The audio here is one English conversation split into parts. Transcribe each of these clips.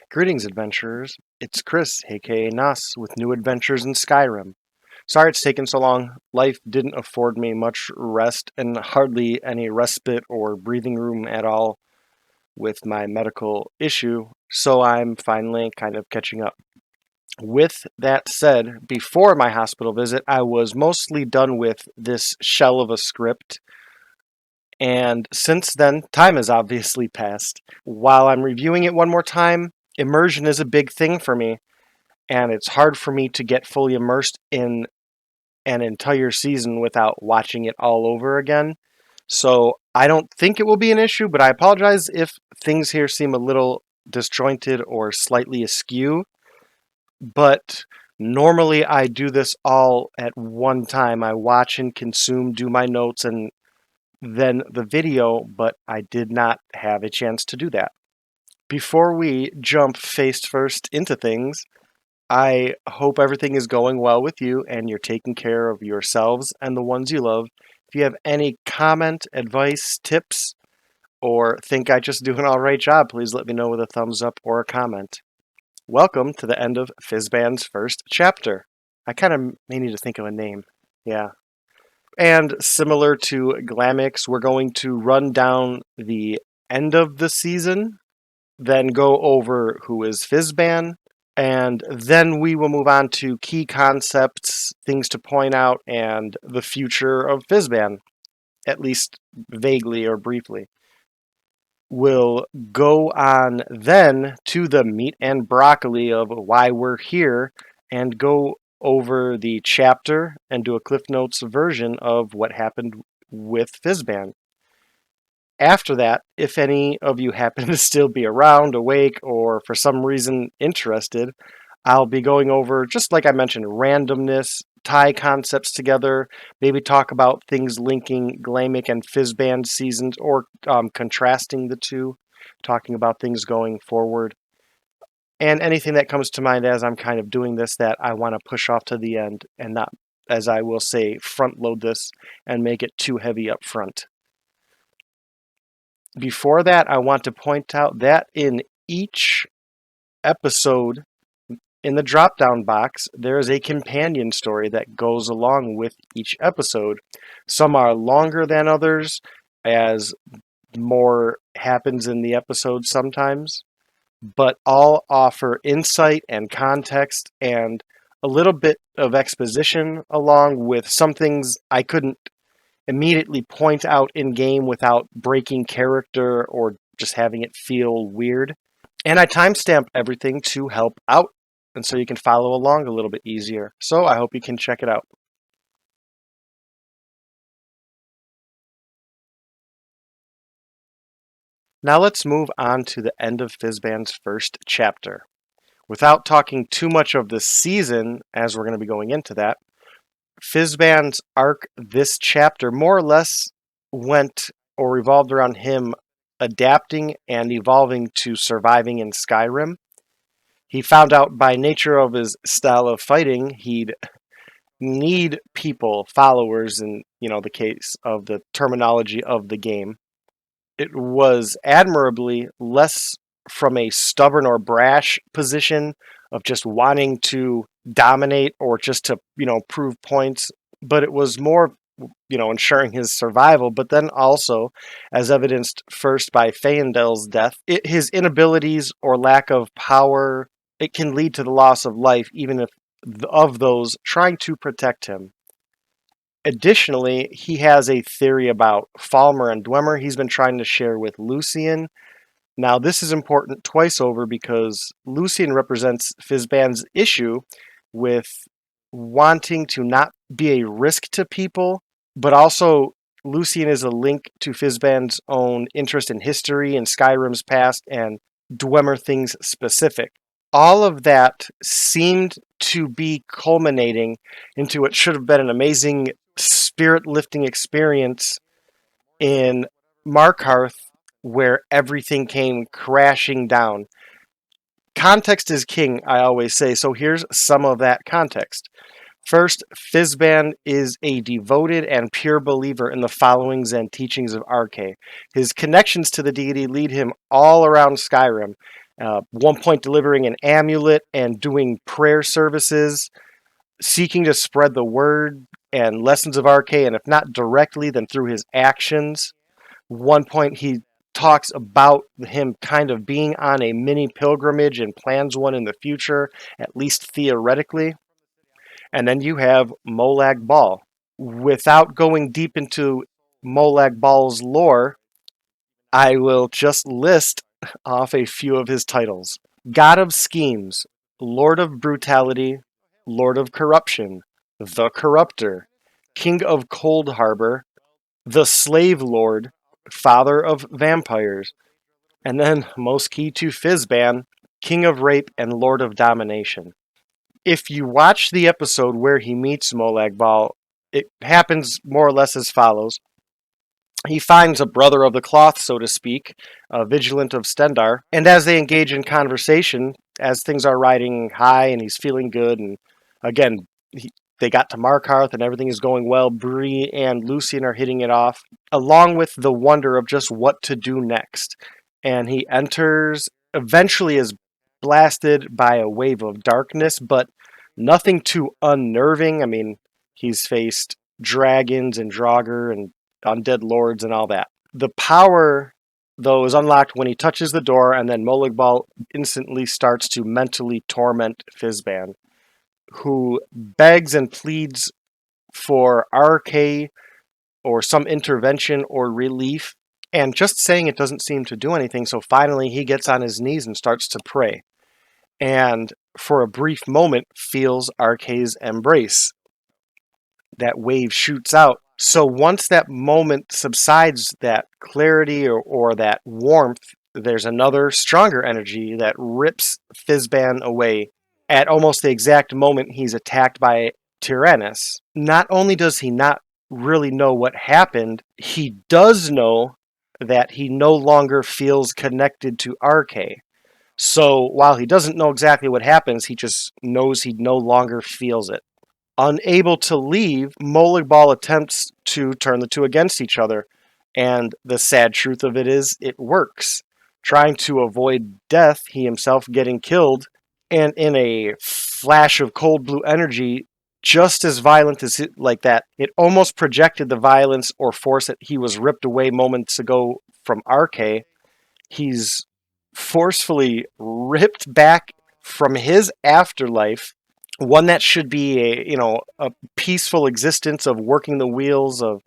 Greetings, adventurers. It's Chris, aka Nas, with new adventures in Skyrim. Sorry it's taken so long. Life didn't afford me much rest and hardly any respite or breathing room at all with my medical issue, so I'm finally kind of catching up. With that said, before my hospital visit, I was mostly done with this shell of a script, and since then, time has obviously passed. While I'm reviewing it one more time, immersion is a big thing for me, and it's hard for me to get fully immersed in an entire season without watching it all over again. So I don't think it will be an issue, but I apologize if things here seem a little disjointed or slightly askew. But normally I do this all at one time. I watch and consume, do my notes, and then the video, but I did not have a chance to do that. Before we jump face first into things, I hope everything is going well with you and you're taking care of yourselves and the ones you love. If you have any comment, advice, tips, or think I just do an alright job, please let me know with a thumbs up or a comment. Welcome to the end of Fizban's first chapter. I kind of may need to think of a name. Yeah. And similar to Glamix, we're going to run down the end of the season, then go over who is Fizban, and then we will move on to key concepts, things to point out, and the future of Fizban, at least vaguely or briefly. We'll go on then to the meat and broccoli of why we're here and go over the chapter and do a Cliff Notes version of what happened with Fizban. After that, if any of you happen to still be around, awake, or for some reason interested, I'll be going over, just like I mentioned, randomness, tie concepts together, maybe talk about things linking Glamic and Fizban seasons, or contrasting the two, talking about things going forward, and anything that comes to mind as I'm kind of doing this that I want to push off to the end and not, as I will say, front load this and make it too heavy up front. Before that, I want to point out that in each episode, in the drop-down box, there is a companion story that goes along with each episode. Some are longer than others, as more happens in the episode sometimes, but all offer insight and context and a little bit of exposition, along with some things I couldn't immediately point out in game without breaking character or just having it feel weird. And I timestamp everything to help out, and so you can follow along a little bit easier. So I hope you can check it out. Now let's move on to the end of Fizban's first chapter. Without talking too much of the season, as we're going to be going into that, Fizban's arc this chapter more or less went or revolved around him adapting and evolving to surviving in Skyrim. He found out by nature of his style of fighting, he'd need people, followers, in the case of the terminology of the game. It was admirably less from a stubborn or brash position of just wanting to dominate or just to, prove points, but it was more, ensuring his survival, but then also, as evidenced first by Faendal's death, his inabilities or lack of power, it can lead to the loss of life, even if of those trying to protect him. Additionally, he has a theory about Falmer and Dwemer he's been trying to share with Lucien. Now, this is important twice over because Lucien represents Fizban's issue with wanting to not be a risk to people, but also Lucien is a link to Fizban's own interest in history and Skyrim's past and Dwemer things specific. All of that seemed to be culminating into what should have been an amazing spirit-lifting experience in Markarth, where everything came crashing down. Context is king, I always say, so here's some of that context. First, Fizban is a devoted and pure believer in the followings and teachings of Arkay. His connections to the deity lead him all around Skyrim, One point delivering an amulet and doing prayer services, seeking to spread the word and lessons of RK, and if not directly, then through his actions. One point he talks about him kind of being on a mini pilgrimage and plans one in the future, at least theoretically. And then you have Molag Bal. Without going deep into Molag Bal's lore, I will just list off a few of his titles. God of Schemes, Lord of Brutality, Lord of Corruption, the Corruptor, King of Cold Harbor, the Slave Lord, Father of Vampires, and then, most key to Fizban, King of Rape and Lord of Domination. If you watch the episode where he meets Molag Bal, it happens more or less as follows. He finds a brother of the cloth, so to speak, a Vigilant of Stendarr, and as they engage in conversation, as things are riding high and he's feeling good, and again, they got to Markarth and everything is going well, Bree and Lucien are hitting it off, along with the wonder of just what to do next. And he enters, eventually is blasted by a wave of darkness, but nothing too unnerving. I mean, he's faced dragons and Draugr and undead lords and all that. The power, though, is unlocked when he touches the door, and then Molag Bal instantly starts to mentally torment Fizban, who begs and pleads for RK or some intervention or relief, and just saying it doesn't seem to do anything, so finally he gets on his knees and starts to pray, and for a brief moment feels RK's embrace. That wave shoots out. So once that moment subsides, that clarity or that warmth, there's another stronger energy that rips Fizban away at almost the exact moment he's attacked by Tyrannus. Not only does he not really know what happened, he does know that he no longer feels connected to RK. So while he doesn't know exactly what happens, he just knows he no longer feels it. Unable to leave, Molag Bal attempts to turn the two against each other, and the sad truth of it is, it works. Trying to avoid death, he himself getting killed, and in a flash of cold blue energy, just as violent as it, like that, it almost projected the violence or force that he was ripped away moments ago from RK. He's forcefully ripped back from his afterlife, one that should be a peaceful existence of working the wheels of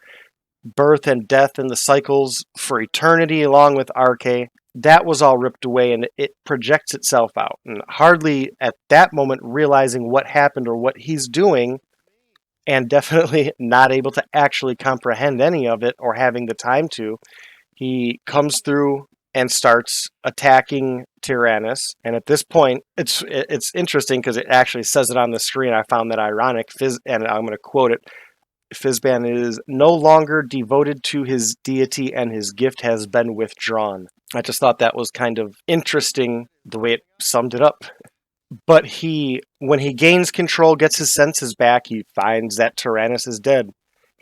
birth and death and the cycles for eternity along with RK. That was all ripped away, and it projects itself out, and hardly at that moment realizing what happened or what he's doing, and definitely not able to actually comprehend any of it or having the time to, he comes through and starts attacking Tyrannus. And at this point, it's interesting because it actually says it on the screen. I found that ironic. And I'm going to quote it. Fizban is no longer devoted to his deity and his gift has been withdrawn. I just thought that was kind of interesting the way it summed it up. But when he gains control, gets his senses back, he finds that Tyrannus is dead.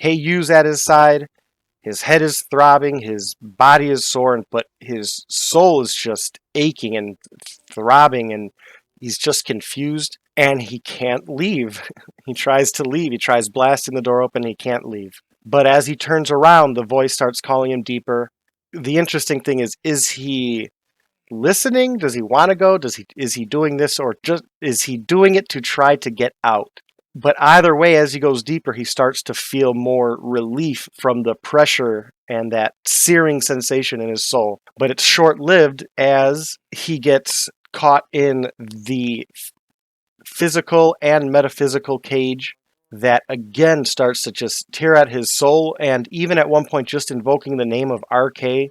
Heiyu's at his side. His head is throbbing, his body is sore, but his soul is just aching and throbbing, and he's just confused, and he can't leave. He tries to leave. He tries blasting the door open, he can't leave. But as he turns around, the voice starts calling him deeper. The interesting thing is he listening? Does he want to go? Is he doing this, or just is he doing it to try to get out? But either way, as he goes deeper, he starts to feel more relief from the pressure and that searing sensation in his soul. But it's short-lived as he gets caught in the physical and metaphysical cage that again starts to just tear at his soul, and even at one point just invoking the name of RK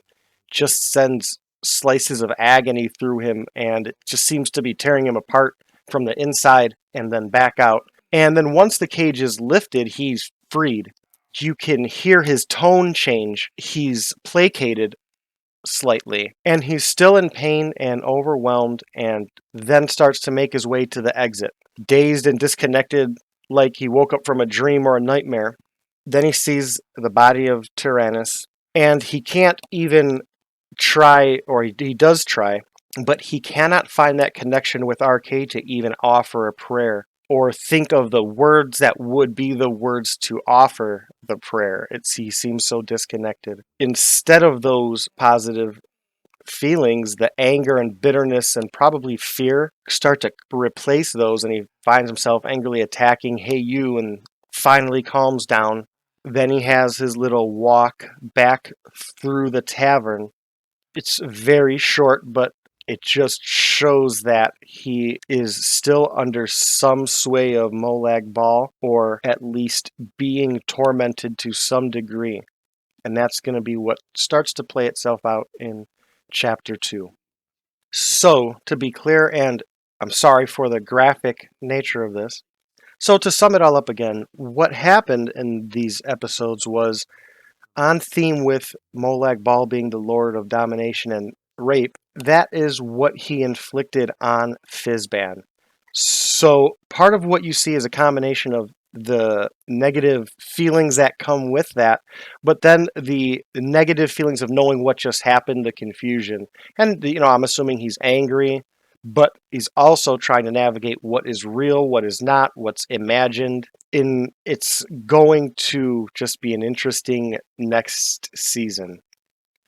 just sends slices of agony through him, and it just seems to be tearing him apart from the inside and then back out. And then once the cage is lifted, he's freed. You can hear his tone change. He's placated slightly, and he's still in pain and overwhelmed, and then starts to make his way to the exit. Dazed and disconnected, like he woke up from a dream or a nightmare. Then he sees the body of Tyrannus, and he can't even try, or he does try, but he cannot find that connection with RK to even offer a prayer or think of the words that would be the words to offer the prayer. He seems so disconnected. Instead of those positive feelings, the anger and bitterness and probably fear start to replace those, and he finds himself angrily attacking "Hey you," and finally calms down. Then he has his little walk back through the tavern. It's very short, but it just shows that he is still under some sway of Molag Bal, or at least being tormented to some degree. And that's going to be what starts to play itself out in Chapter 2. So, to be clear, and I'm sorry for the graphic nature of this, so to sum it all up again, what happened in these episodes was on theme with Molag Bal being the Lord of Domination and Rape. That is what he inflicted on Fizban. So part of what you see is a combination of the negative feelings that come with that, but then the negative feelings of knowing what just happened, the confusion. And, I'm assuming he's angry, but he's also trying to navigate what is real, what is not, what's imagined. It's going to just be an interesting next season.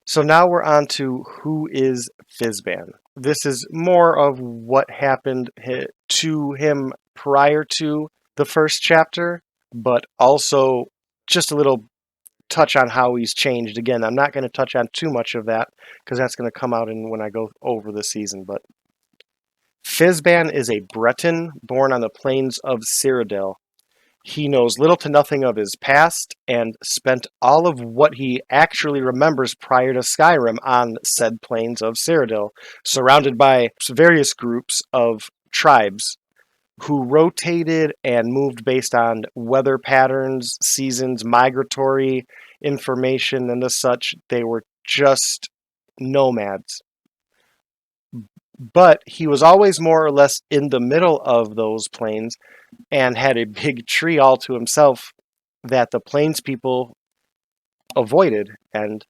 So now we're on to who is Fizban. This is more of what happened to him prior to the first chapter, but also just a little touch on how he's changed. Again, I'm not going to touch on too much of that because that's going to come out when I go over the season. But Fizban is a Breton born on the plains of Cyrodiil. He knows little to nothing of his past and spent all of what he actually remembers prior to Skyrim on said plains of Cyrodiil, surrounded by various groups of tribes who rotated and moved based on weather patterns, seasons, migratory information, and the such. They were just nomads. But he was always more or less in the middle of those plains and had a big tree all to himself that the plains people avoided. And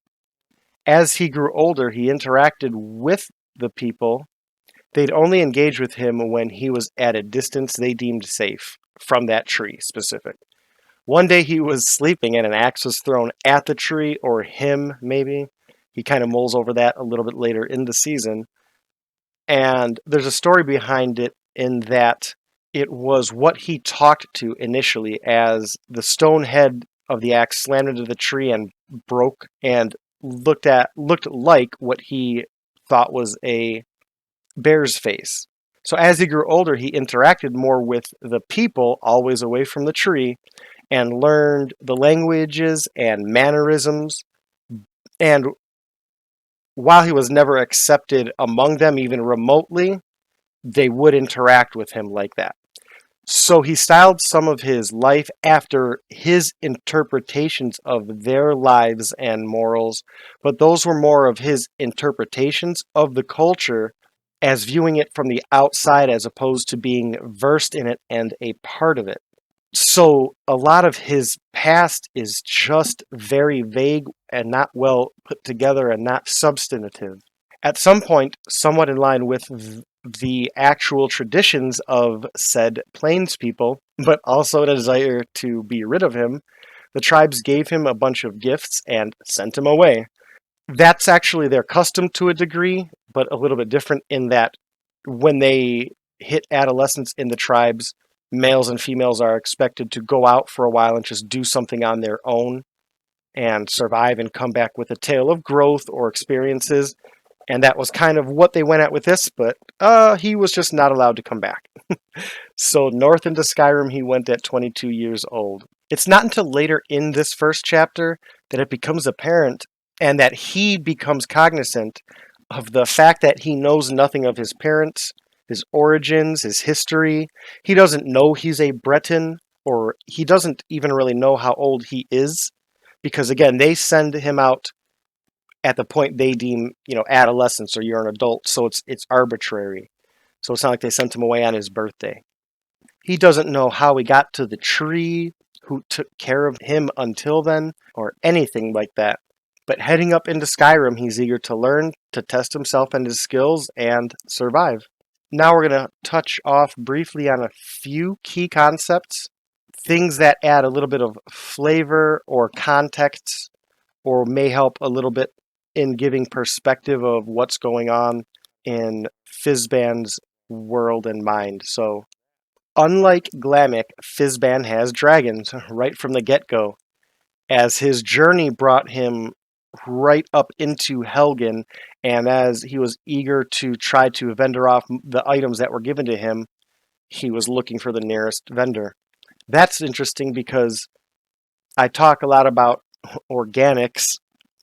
as he grew older, he interacted with the people. They'd only engage with him when he was at a distance they deemed safe from that tree specific. One day he was sleeping and an axe was thrown at the tree, or him maybe. He kind of mulls over that a little bit later in the season. And there's a story behind it in that it was what he talked to initially as the stone head of the axe slammed into the tree and broke and looked like what he thought was a bear's face. So as he grew older, he interacted more with the people, always away from the tree, and learned the languages and mannerisms. And while he was never accepted among them, even remotely, they would interact with him like that. So he styled some of his life after his interpretations of their lives and morals, but those were more of his interpretations of the culture as viewing it from the outside as opposed to being versed in it and a part of it. So a lot of his past is just very vague and not well put together and not substantive. At some point, somewhat in line with the actual traditions of said plains people, but also a desire to be rid of him, the tribes gave him a bunch of gifts and sent him away. That's actually their custom to a degree, but a little bit different in that when they hit adolescence in the tribes, males and females are expected to go out for a while and just do something on their own and survive and come back with a tale of growth or experiences. And that was kind of what they went at with this, but he was just not allowed to come back. So north into Skyrim he went at 22 years old. It's not until later in this first chapter that it becomes apparent and that he becomes cognizant of the fact that he knows nothing of his parents, his origins, his history. He doesn't know he's a Breton, or he doesn't even really know how old he is, because again, they send him out at the point they deem, adolescence, or you're an adult, so it's arbitrary. So it's not like they sent him away on his birthday. He doesn't know how he got to the tree, who took care of him until then, or anything like that. But heading up into Skyrim, he's eager to learn, to test himself and his skills, and survive. Now we're going to touch off briefly on a few key concepts, things that add a little bit of flavor or context, or may help a little bit in giving perspective of what's going on in Fizban's world and mind. So, unlike Glamic, Fizban has dragons right from the get-go, as his journey brought him right up into Helgen, and as he was eager to try to vendor off the items that were given to him, he was looking for the nearest vendor. That's interesting because I talk a lot about organics.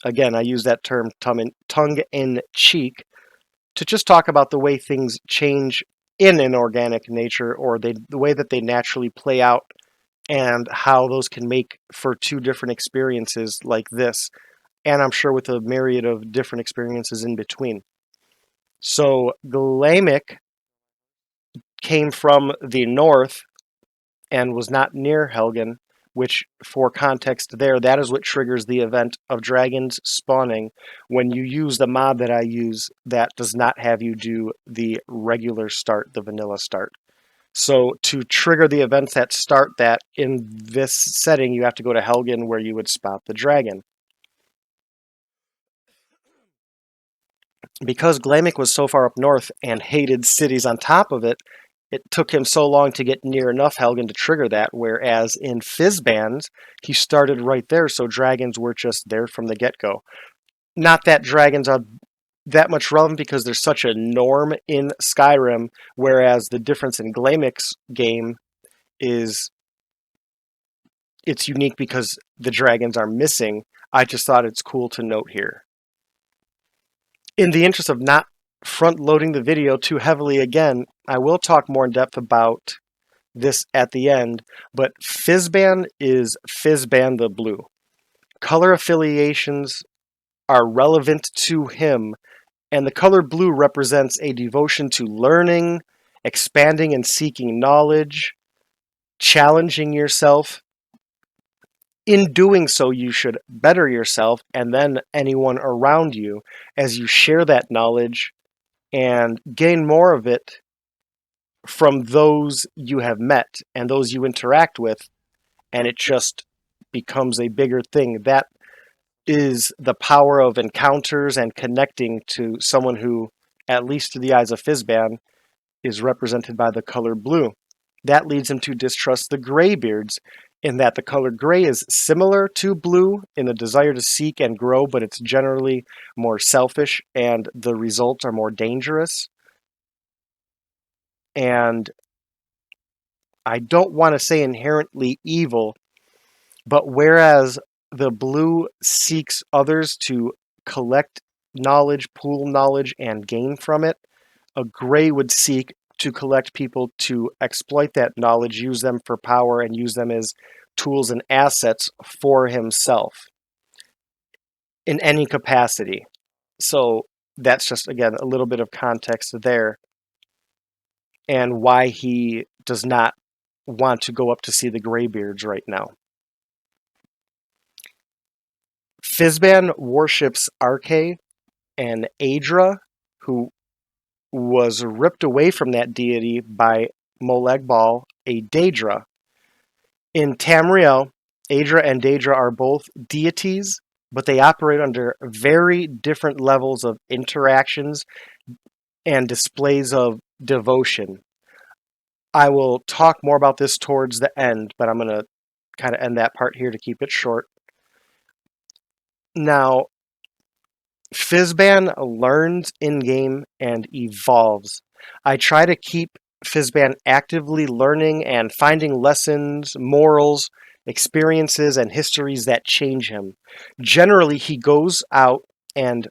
Again, I use that term tongue-in-cheek to just talk about the way things change in an organic nature, or the way that they naturally play out, and how those can make for two different experiences like this, and I'm sure with a myriad of different experiences in between. So Glamic came from the north and was not near Helgen, which, for context there, that is what triggers the event of dragons spawning when you use the mod that I use that does not have you do the regular start, the vanilla start. So to trigger the events that start that in this setting, you have to go to Helgen where you would spot the dragon. Because Glamic was so far up north and hated cities on top of it, it took him so long to get near enough Helgen to trigger that, whereas in Fizban's, he started right there, so dragons were just there from the get-go. Not that dragons are that much relevant because there's such a norm in Skyrim, whereas the difference in Glamic's game is it's unique because the dragons are missing. I just thought it's cool to note here. In the interest of not front-loading the video too heavily again, I will talk more in depth about this at the end, but Fizban is Fizban the Blue. Color affiliations are relevant to him, and the color blue represents a devotion to learning, expanding and seeking knowledge, challenging yourself. In doing so, you should better yourself and then anyone around you as you share that knowledge and gain more of it from those you have met and those you interact with, and it just becomes a bigger thing. That is the power of encounters and connecting to someone who, at least through the eyes of Fizban, is represented by the color blue. That leads him to distrust the Greybeards, in that the color gray is similar to blue in the desire to seek and grow, but it's generally more selfish and the results are more dangerous. And I don't want to say inherently evil, but whereas the blue seeks others to collect knowledge, pool knowledge, and gain from it, a gray would seek to collect people to exploit that knowledge, use them for power, and use them as tools and assets for himself in any capacity. So that's just, again, a little bit of context there, and why he does not want to go up to see the Greybeards right now. Fizban worships Arche and Aedra, who was ripped away from that deity by Molag Bal, a Daedra. In Tamriel, Aedra and Daedra are both deities, but they operate under very different levels of interactions and displays of devotion. I will talk more about this towards the end, but I'm going to kind of end that part here to keep it short. Now, Fizban learns in-game and evolves. I try to keep Fizban actively learning and finding lessons, morals, experiences, and histories that change him. Generally, he goes out and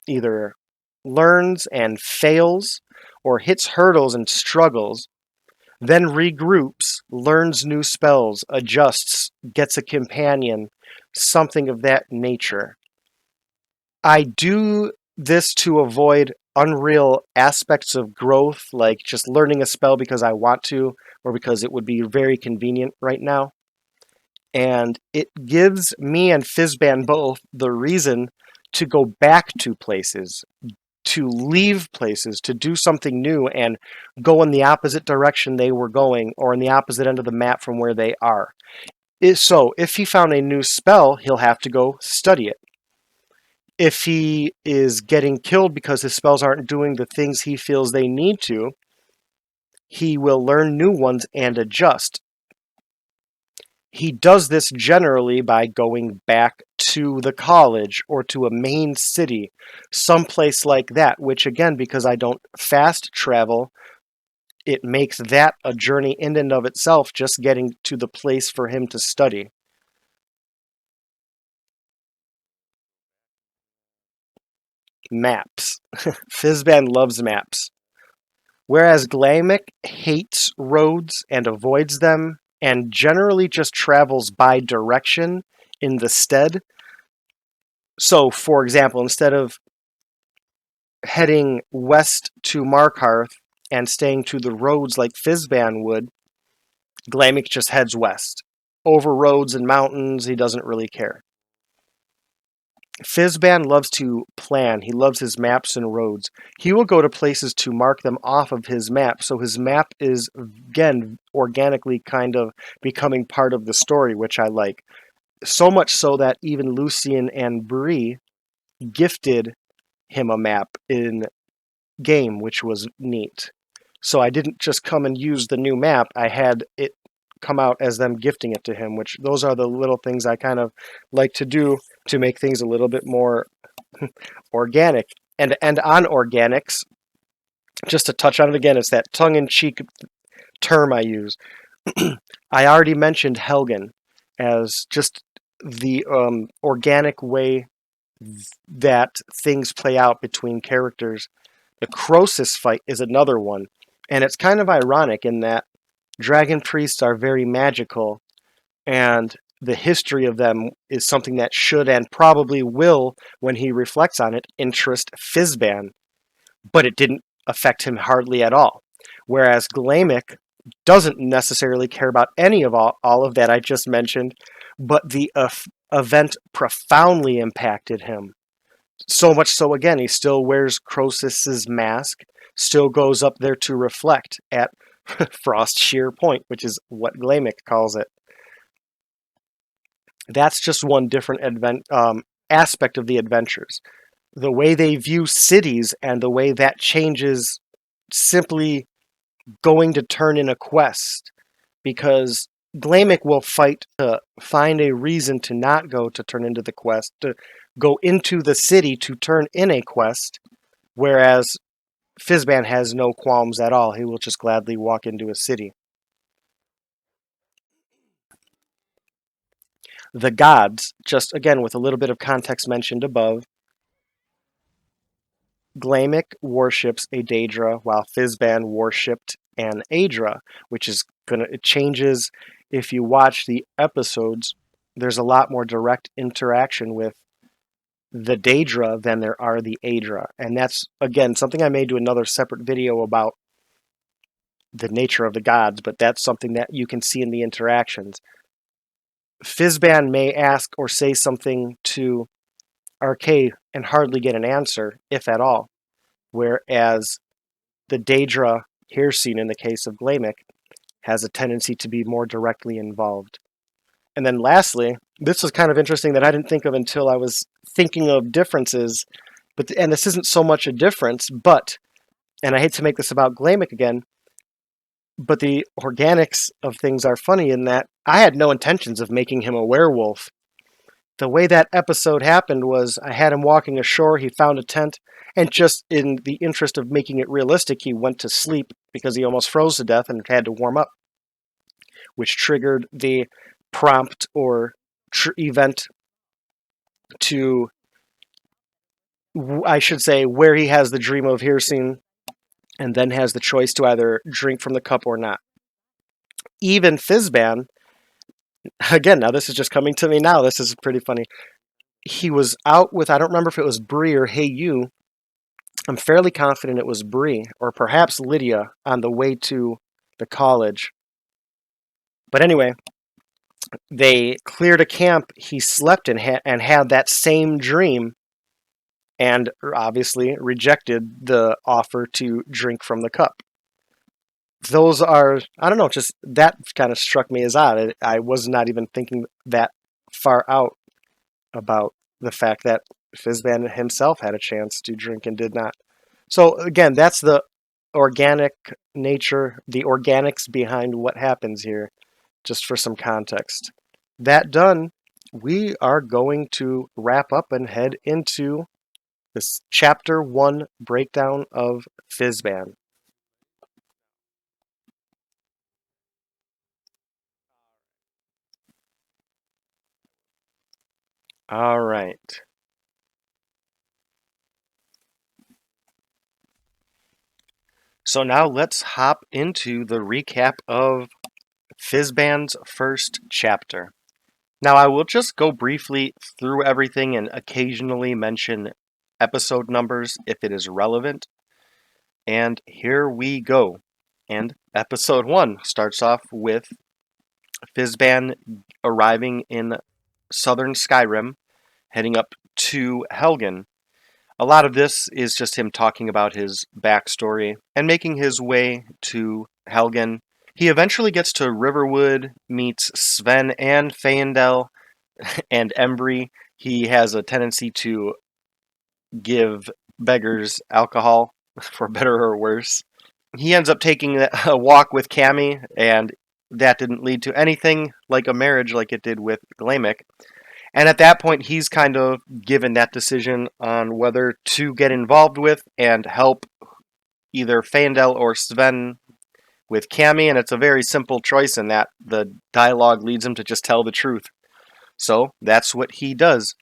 either learns and fails, or hits hurdles and struggles, then regroups, learns new spells, adjusts, gets a companion, something of that nature. I do this to avoid unreal aspects of growth, like just learning a spell because I want to, or because it would be very convenient right now. And it gives me and Fizban both the reason to go back to places, to leave places, to do something new and go in the opposite direction they were going or in the opposite end of the map from where they are. So if he found a new spell, he'll have to go study it. If he is getting killed because his spells aren't doing the things he feels they need to, he will learn new ones and adjust. He does this generally by going back to the college or to a main city, someplace like that, which again, because I don't fast travel, it makes that a journey in and of itself, just getting to the place for him to study. Maps. Fizban loves maps. Whereas Glamick hates roads and avoids them, and generally just travels by direction in the stead. So, for example, instead of heading west to Markarth and staying to the roads like Fizban would, Glamick just heads west. Over roads and mountains, he doesn't really care. Fizban loves to plan. He loves his maps and roads. He will go to places to mark them off of his map, so his map is, again, organically kind of becoming part of the story, which I like. So much so that even Lucien and Bree gifted him a map in game, which was neat. So I didn't just come and use the new map, I had it come out as them gifting it to him, which those are the little things I kind of like to do to make things a little bit more organic. And on Organix, just to touch on it again, it's that tongue-in-cheek term I use. I already mentioned Helgen as just the organic way that things play out between characters. The Krosis fight is another one, and it's kind of ironic in that dragon priests are very magical, and the history of them is something that should and probably will, when he reflects on it, interest Fizban, but it didn't affect him hardly at all. Whereas Glamick doesn't necessarily care about any of all of that I just mentioned, but the event profoundly impacted him. So much so, again, he still wears Krosis's mask, still goes up there to reflect at Frost Shearpoint, which is what Glamick calls it. That's just one different aspect of the adventures. The way they view cities and the way that changes simply going to turn in a quest. Because Glamick will fight to find a reason to not go to turn into the quest, to go into the city to turn in a quest, whereas Fizban has no qualms at all. He will just gladly walk into a city. The gods, just again with a little bit of context mentioned above, Glamick worships a Daedra while Fizban worshipped an Aedra, which is it changes if you watch the episodes. There's a lot more direct interaction with the Daedra than there are the Aedra, and that's again something I may do another separate video about the nature of the gods, but that's something that you can see in the interactions. Fizban may ask or say something to Arkay and hardly get an answer, if at all, whereas the Daedra Hircine, in the case of Glamick, has a tendency to be more directly involved. And then lastly, this was kind of interesting that I didn't think of until I was thinking of differences, and this isn't so much a difference, but, and I hate to make this about Glamick again, but the organics of things are funny in that I had no intentions of making him a werewolf. The way that episode happened was I had him walking ashore, he found a tent, and just in the interest of making it realistic, he went to sleep because he almost froze to death and had to warm up, which triggered the prompt or event to, I should say, where he has the dream of Hircine and then has the choice to either drink from the cup or not. Even Fizban, again, now this is just coming to me now, this is pretty funny. He was out with, I don't remember if it was Bree or Hey You. I'm fairly confident it was Bree, or perhaps Lydia, on the way to the college. But anyway, they cleared a camp he slept in and had that same dream, and obviously rejected the offer to drink from the cup. Those are, I don't know, just that kind of struck me as odd. I was not even thinking that far out about the fact that Fizban himself had a chance to drink and did not. So again, that's the organic nature, the organics behind what happens here, just for some context. That done, we are going to wrap up and head into this chapter 1 breakdown of Fizban. All right. So now let's hop into the recap of Fizban's first chapter. Now I will just go briefly through everything and occasionally mention episode numbers if it is relevant. And here we go. And episode 1 starts off with Fizban arriving in southern Skyrim, heading up to Helgen. A lot of this is just him talking about his backstory and making his way to Helgen. He eventually gets to Riverwood, meets Sven and Faendal and Embry. He has a tendency to give beggars alcohol, for better or worse. He ends up taking a walk with Cammy, and that didn't lead to anything like a marriage like it did with Glamick. And at that point, he's kind of given that decision on whether to get involved with and help either Faendal or Sven with Cammy, and it's a very simple choice in that the dialogue leads him to just tell the truth. So that's what he does.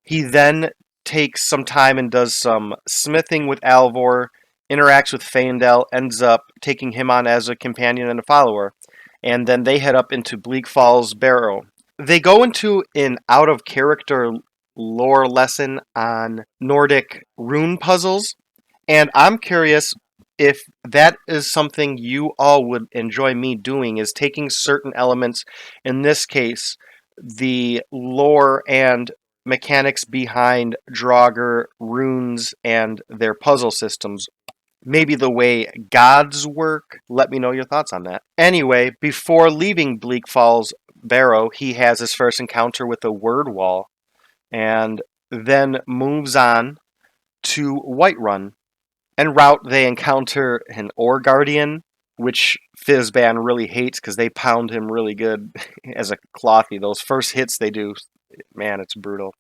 He then takes some time and does some smithing with Alvor, interacts with Faendal, ends up taking him on as a companion and a follower, and then they head up into Bleak Falls Barrow. They go into an out-of-character lore lesson on Nordic rune puzzles, and I'm curious if that is something you all would enjoy me doing, is taking certain elements, in this case, the lore and mechanics behind Draugr runes and their puzzle systems. Maybe the way gods work. Let me know your thoughts on that. Anyway, before leaving Bleak Falls Barrow, he has his first encounter with a word wall and then moves on to Whiterun. En route, they encounter an Ore Guardian, which Fizban really hates because they pound him really good as a clothy. Those first hits they do, man, it's brutal.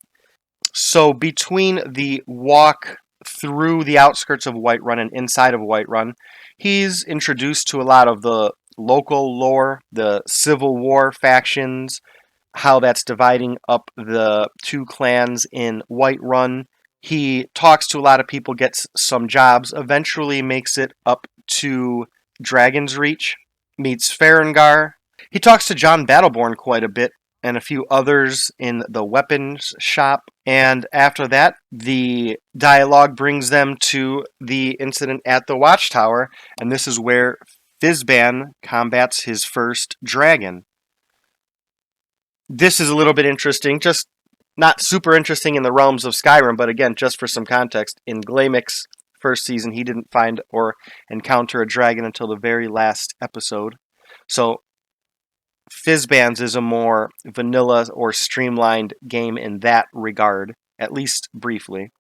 So between the walk through the outskirts of Whiterun and inside of Whiterun, he's introduced to a lot of the local lore, the Civil War factions, how that's dividing up the two clans in Whiterun. He talks to a lot of people, gets some jobs, eventually makes it up to Dragon's Reach, meets Farengar. He talks to John Battleborn quite a bit and a few others in the weapons shop. And after that, the dialogue brings them to the incident at the Watchtower, and this is where Fizban combats his first dragon. This is a little bit interesting, just not super interesting in the realms of Skyrim, but again, just for some context, in Glamick's first season, he didn't find or encounter a dragon until the very last episode. So Fizban's is a more vanilla or streamlined game in that regard, at least briefly.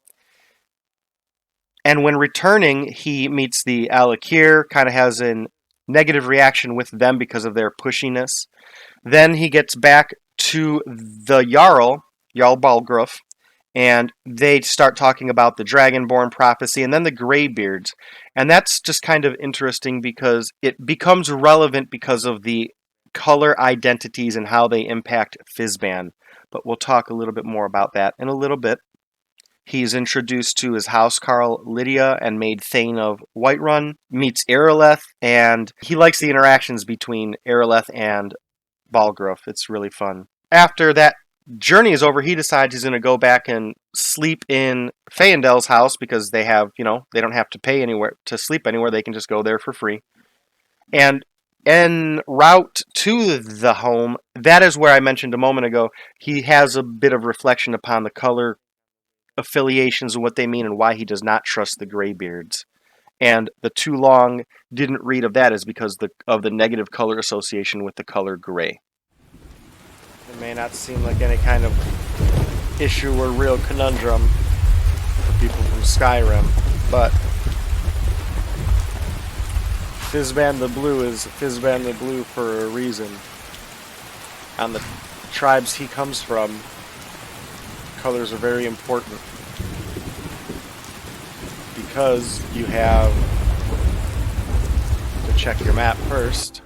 And when returning, he meets the Alakir, kind of has a negative reaction with them because of their pushiness. Then he gets back to the Jarl Balgruf, and they start talking about the Dragonborn prophecy and then the Greybeards. And that's just kind of interesting because it becomes relevant because of the color identities and how they impact Fizban. But we'll talk a little bit more about that in a little bit. He's introduced to his housecarl Lydia and made Thane of Whiterun, meets Aeroleth, and he likes the interactions between Aeroleth and Balgruf. It's really fun. After that journey is over, he decides he's going to go back and sleep in Faendal's house because they have, they don't have to pay anywhere to sleep anywhere. They can just go there for free. And en route to the home, that is where I mentioned a moment ago, he has a bit of reflection upon the color affiliations and what they mean and why he does not trust the Greybeards. And the too long didn't read of that is because of the negative color association with the color gray. It may not seem like any kind of issue or real conundrum for people from Skyrim, but Fizban the Blue is Fizban the Blue for a reason. On the tribes he comes from, colors are very important. Because you have to check your map first.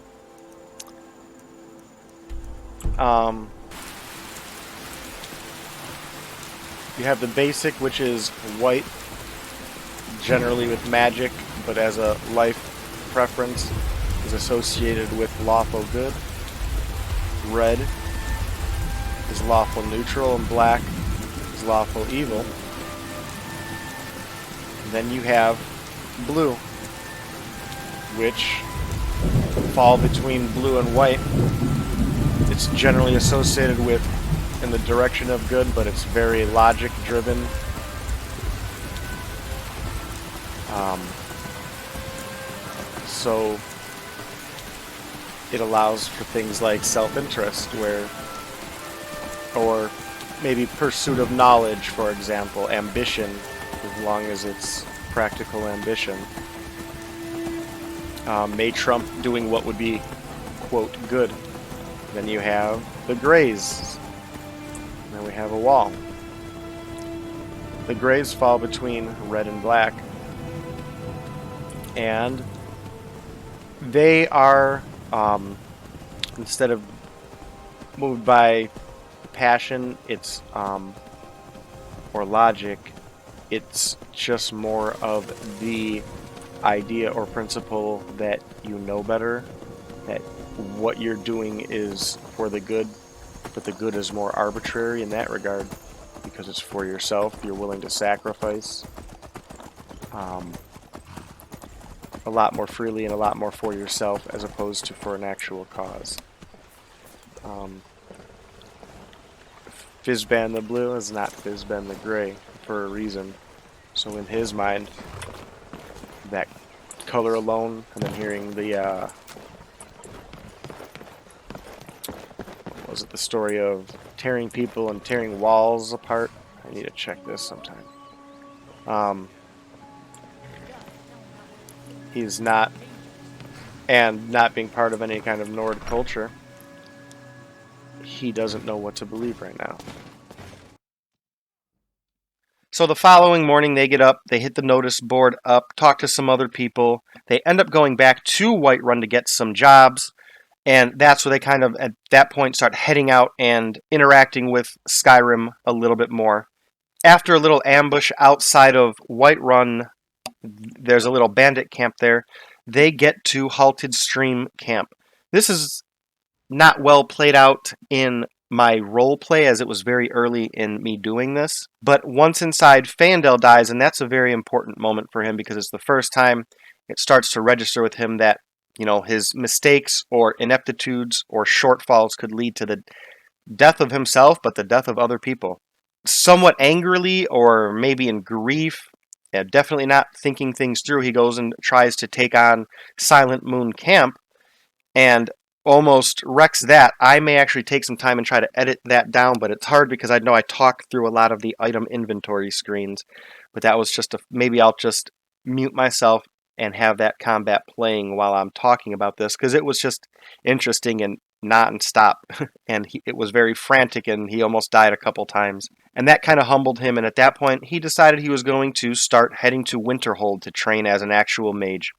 You have the basic, which is white, generally with magic, but as a life preference is associated with lawful good. Red is lawful neutral, and black is lawful evil. And then you have blue, which fall between blue and white. It's generally associated with in the direction of good, but it's very logic driven. So it allows for things like self-interest, or maybe pursuit of knowledge, for example, ambition, as long as it's practical ambition. May trump doing what would be, quote, good. Then you have the grays. Then we have a wall. The grays fall between red and black. And they are, instead of moved by passion, it's, or logic, it's just more of the idea or principle that you know better, that what you're doing is for the good, but the good is more arbitrary in that regard because it's for yourself. You're willing to sacrifice a lot more freely and a lot more for yourself as opposed to for an actual cause. Fizban the Blue is not Fizban the Gray for a reason. So in his mind, that color alone, and then hearing the was it the story of tearing people and tearing walls apart? I need to check this sometime. He's not, and not being part of any kind of Nord culture, he doesn't know what to believe right now. So the following morning they get up, they hit the notice board up, talk to some other people. They end up going back to Whiterun to get some jobs. And that's where they kind of, at that point, start heading out and interacting with Skyrim a little bit more. After a little ambush outside of Whiterun, there's a little bandit camp there. They get to Halted Stream Camp. This is not well played out in my role play, as it was very early in me doing this. But once inside, Faendal dies, and that's a very important moment for him because it's the first time it starts to register with him that, you know, his mistakes or ineptitudes or shortfalls could lead to the death of himself, but the death of other people. Somewhat angrily, or maybe in grief, definitely not thinking things through, he goes and tries to take on Silent Moon Camp and almost wrecks that. I may actually take some time and try to edit that down, but it's hard because I know I talk through a lot of the item inventory screens. But that was just maybe I'll just mute myself and have that combat playing while I'm talking about this, because it was just interesting and non-stop. And it was very frantic, and he almost died a couple times. And that kind of humbled him, and at that point, he decided he was going to start heading to Winterhold to train as an actual mage.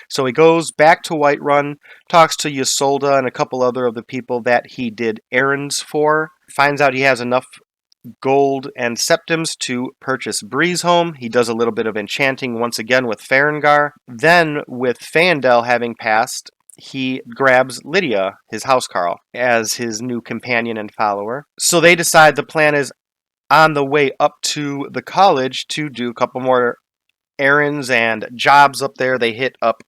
So he goes back to Whiterun, talks to Ysolda and a couple other of the people that he did errands for, finds out he has enough gold and septims to purchase Bree's home. He does a little bit of enchanting once again with Farengar. Then, with Faendal having passed, he grabs Lydia, his housecarl, as his new companion and follower. So they decide the plan is on the way up to the college to do a couple more errands and jobs up there. They hit up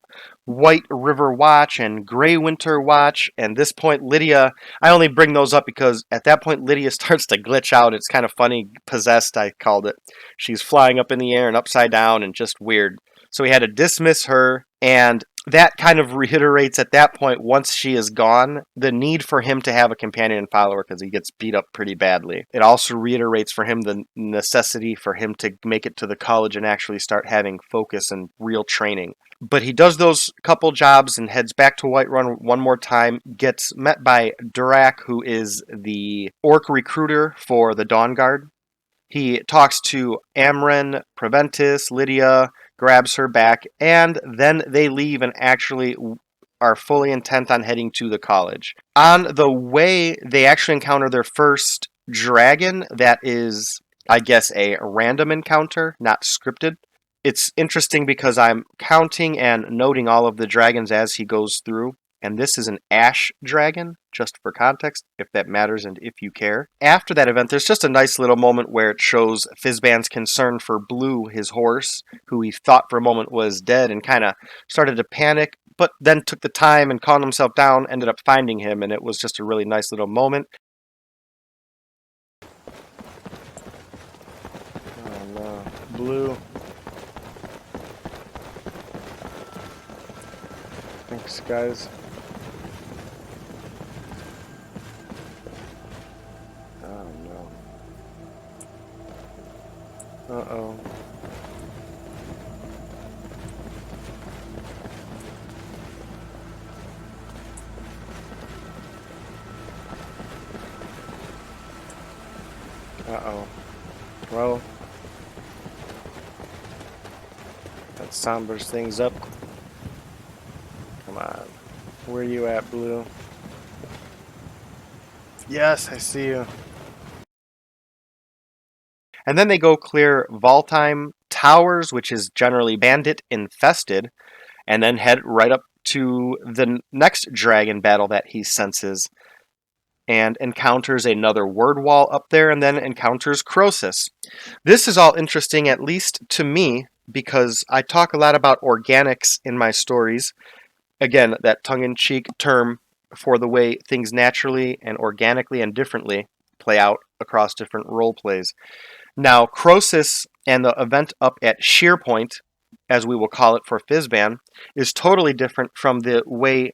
White River Watch and Grey Winter Watch. And this point, Lydia, I only bring those up because at that point, Lydia starts to glitch out. It's kind of funny. Possessed, I called it. She's flying up in the air and upside down and just weird. So we had to dismiss her, and that kind of reiterates at that point, once she is gone, the need for him to have a companion and follower because he gets beat up pretty badly. It also reiterates for him the necessity for him to make it to the college and actually start having focus and real training. But he does those couple jobs and heads back to Whiterun one more time, gets met by Durak, who is the orc recruiter for the Dawn Guard. He talks to Amren, Preventus, Lydia, grabs her back, and then they leave and actually are fully intent on heading to the college. On the way, they actually encounter their first dragon that is, I guess, a random encounter, not scripted. It's interesting because I'm counting and noting all of the dragons as he goes through. And this is an ash dragon, just for context, if that matters and if you care. After that event, there's just a nice little moment where it shows Fizban's concern for Blue, his horse, who he thought for a moment was dead and kind of started to panic, but then took the time and calmed himself down, ended up finding him, and it was just a really nice little moment. Oh no, Blue. Thanks, guys. Oh no. Uh-oh. Uh-oh. Well, that sombers things up. Come on. Where you at, Blue? Yes, I see you. And then they go clear Valtheim Towers, which is generally bandit infested, and then head right up to the next dragon battle that he senses, and encounters another word wall up there, and then encounters Krosis. This is all interesting, at least to me, because I talk a lot about organics in my stories. Again, that tongue-in-cheek term for the way things naturally and organically and differently play out across different role plays. Now, Krosis and the event up at Shearpoint, as we will call it for Fizban, is totally different from the way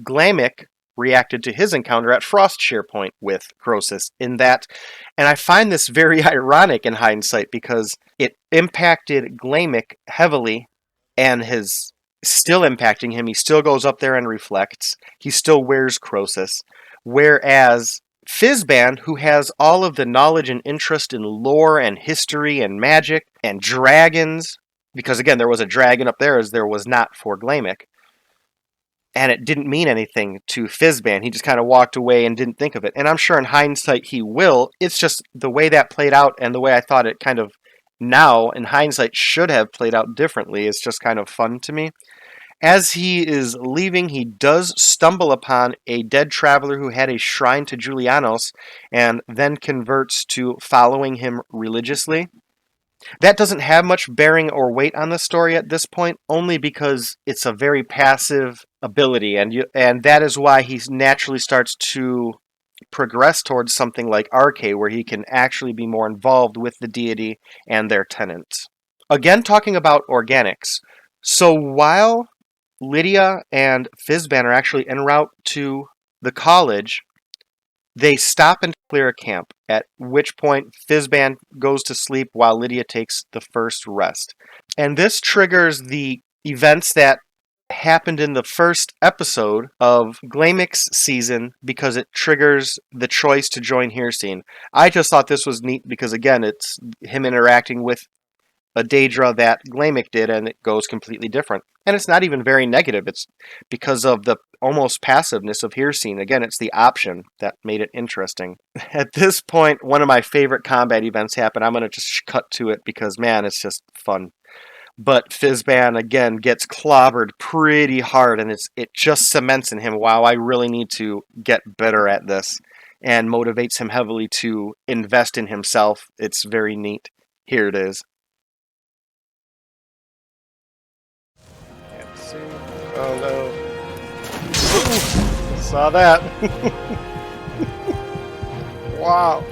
Glamic reacted to his encounter at Frost Shearpoint with Krosis in that, and I find this very ironic in hindsight because it impacted Glamic heavily and has still impacting him. He still goes up there and reflects. He still wears Krosis, whereas Fizban, who has all of the knowledge and interest in lore and history and magic and dragons, because again, there was a dragon up there as there was not for Glamic, and it didn't mean anything to Fizban. He just kind of walked away and didn't think of it. And I'm sure in hindsight he will. It's just the way that played out and the way I thought it kind of now, in hindsight, should have played out differently is just kind of fun to me. As he is leaving, he does stumble upon a dead traveler who had a shrine to Julianos and then converts to following him religiously. That doesn't have much bearing or weight on the story at this point, only because it's a very passive ability, and that is why he naturally starts to progress towards something like Arcade, where he can actually be more involved with the deity and their tenants. Again, talking about organics. So while Lydia and Fizban are actually en route to the college, they stop and clear a camp, at which point Fizban goes to sleep while Lydia takes the first rest. And this triggers the events that happened in the first episode of Glamic's season because it triggers the choice to join Hircine. I just thought this was neat because, again, it's him interacting with a Daedra that Glaimic did, and it goes completely different. And it's not even very negative. It's because of the almost passiveness of Hircine. Again, it's the option that made it interesting. At this point, one of my favorite combat events happened. I'm going to just cut to it because, man, it's just fun. But Fizban, again, gets clobbered pretty hard, and it just cements in him, wow, I really need to get better at this, and motivates him heavily to invest in himself. It's very neat. Here it is. Can't see. Oh no. Ooh, saw that. Wow.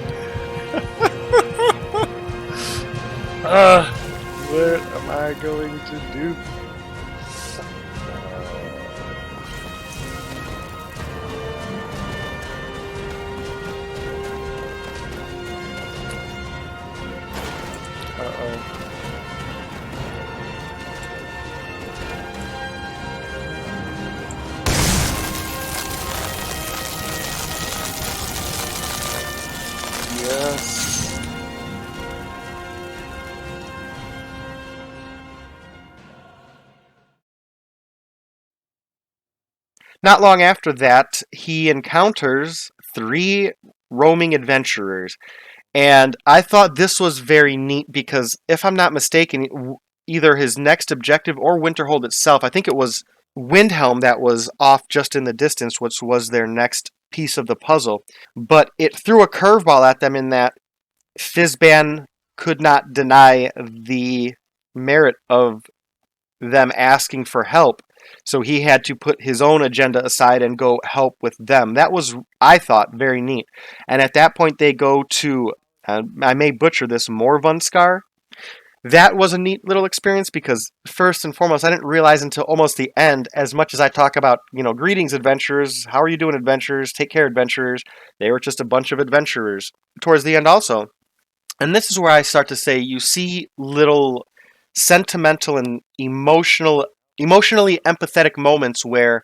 What am I going to do? Uh-oh. Yes. Not long after that, he encounters 3 roaming adventurers. And I thought this was very neat because, if I'm not mistaken, either his next objective or Winterhold itself, I think it was Windhelm that was off just in the distance, which was their next piece of the puzzle. But it threw a curveball at them in that Fizban could not deny the merit of them asking for help. So he had to put his own agenda aside and go help with them. That was, I thought, very neat. And at that point, they go to, I may butcher this, Morvunskar. That was a neat little experience because, first and foremost, I didn't realize until almost the end, as much as I talk about, greetings, adventurers, how are you doing, adventurers, take care, adventurers, they were just a bunch of adventurers. Towards the end also. And this is where I start to say you see little sentimental and emotionally empathetic moments where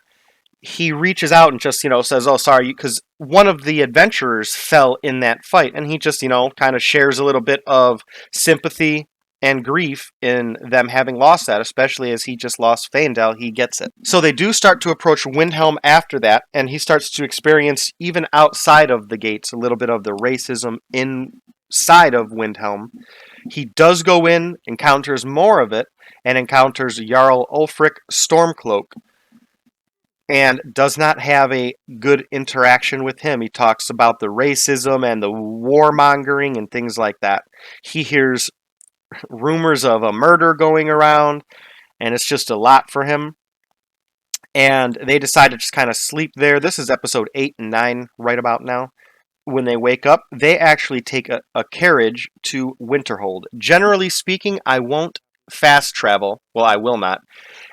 he reaches out and just, says, oh, sorry, because one of the adventurers fell in that fight, and he just, kind of shares a little bit of sympathy and grief in them having lost that, especially as he just lost Faendal, he gets it. So they do start to approach Windhelm after that, and he starts to experience, even outside of the gates, a little bit of the racism inside of Windhelm. He does go in, encounters more of it, and encounters Jarl Ulfric Stormcloak, and does not have a good interaction with him. He talks about the racism and the warmongering and things like that. He hears rumors of a murder going around, and it's just a lot for him. And they decide to just kind of sleep there. This is episode 8 and 9 right about now. When they wake up, they actually take a carriage to Winterhold. Generally speaking, I won't fast travel. Well, I will not.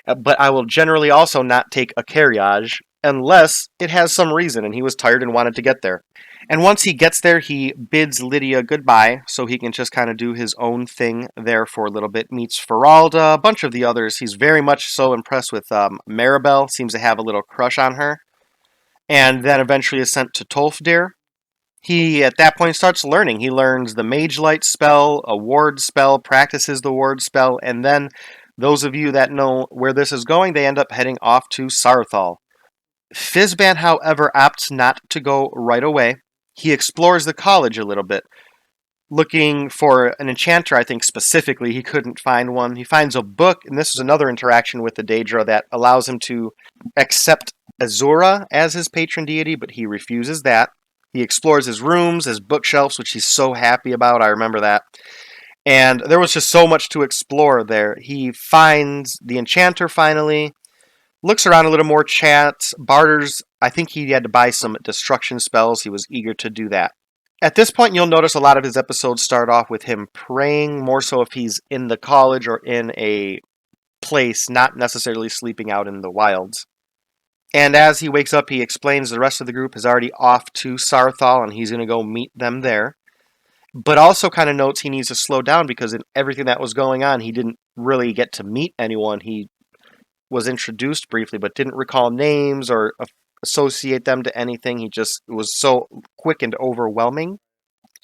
But I will generally also not take a carriage unless it has some reason and he was tired and wanted to get there. And once he gets there, he bids Lydia goodbye so he can just kind of do his own thing there for a little bit. Meets Feralda, a bunch of the others. He's very much so impressed with Maribel, seems to have a little crush on her. And then eventually is sent to Tolfdir. He, at that point, starts learning. He learns the Mage Light spell, a ward spell, practices the ward spell, and then, those of you that know where this is going, they end up heading off to Sarthaal. Fizban, however, opts not to go right away. He explores the college a little bit, looking for an enchanter. I think specifically he couldn't find one. He finds a book, and this is another interaction with the Daedra that allows him to accept Azura as his patron deity, but he refuses that. He explores his rooms, his bookshelves, which he's so happy about. I remember that. And there was just so much to explore there. He finds the enchanter finally, looks around a little more, chats, barters. I think he had to buy some destruction spells. He was eager to do that. At this point, you'll notice a lot of his episodes start off with him praying, more so if he's in the college or in a place, not necessarily sleeping out in the wilds. And as he wakes up, he explains the rest of the group is already off to Sarthaal, and he's going to go meet them there. But also kind of notes he needs to slow down because in everything that was going on, he didn't really get to meet anyone. He was introduced briefly, but didn't recall names or associate them to anything. He just was so quick and overwhelming.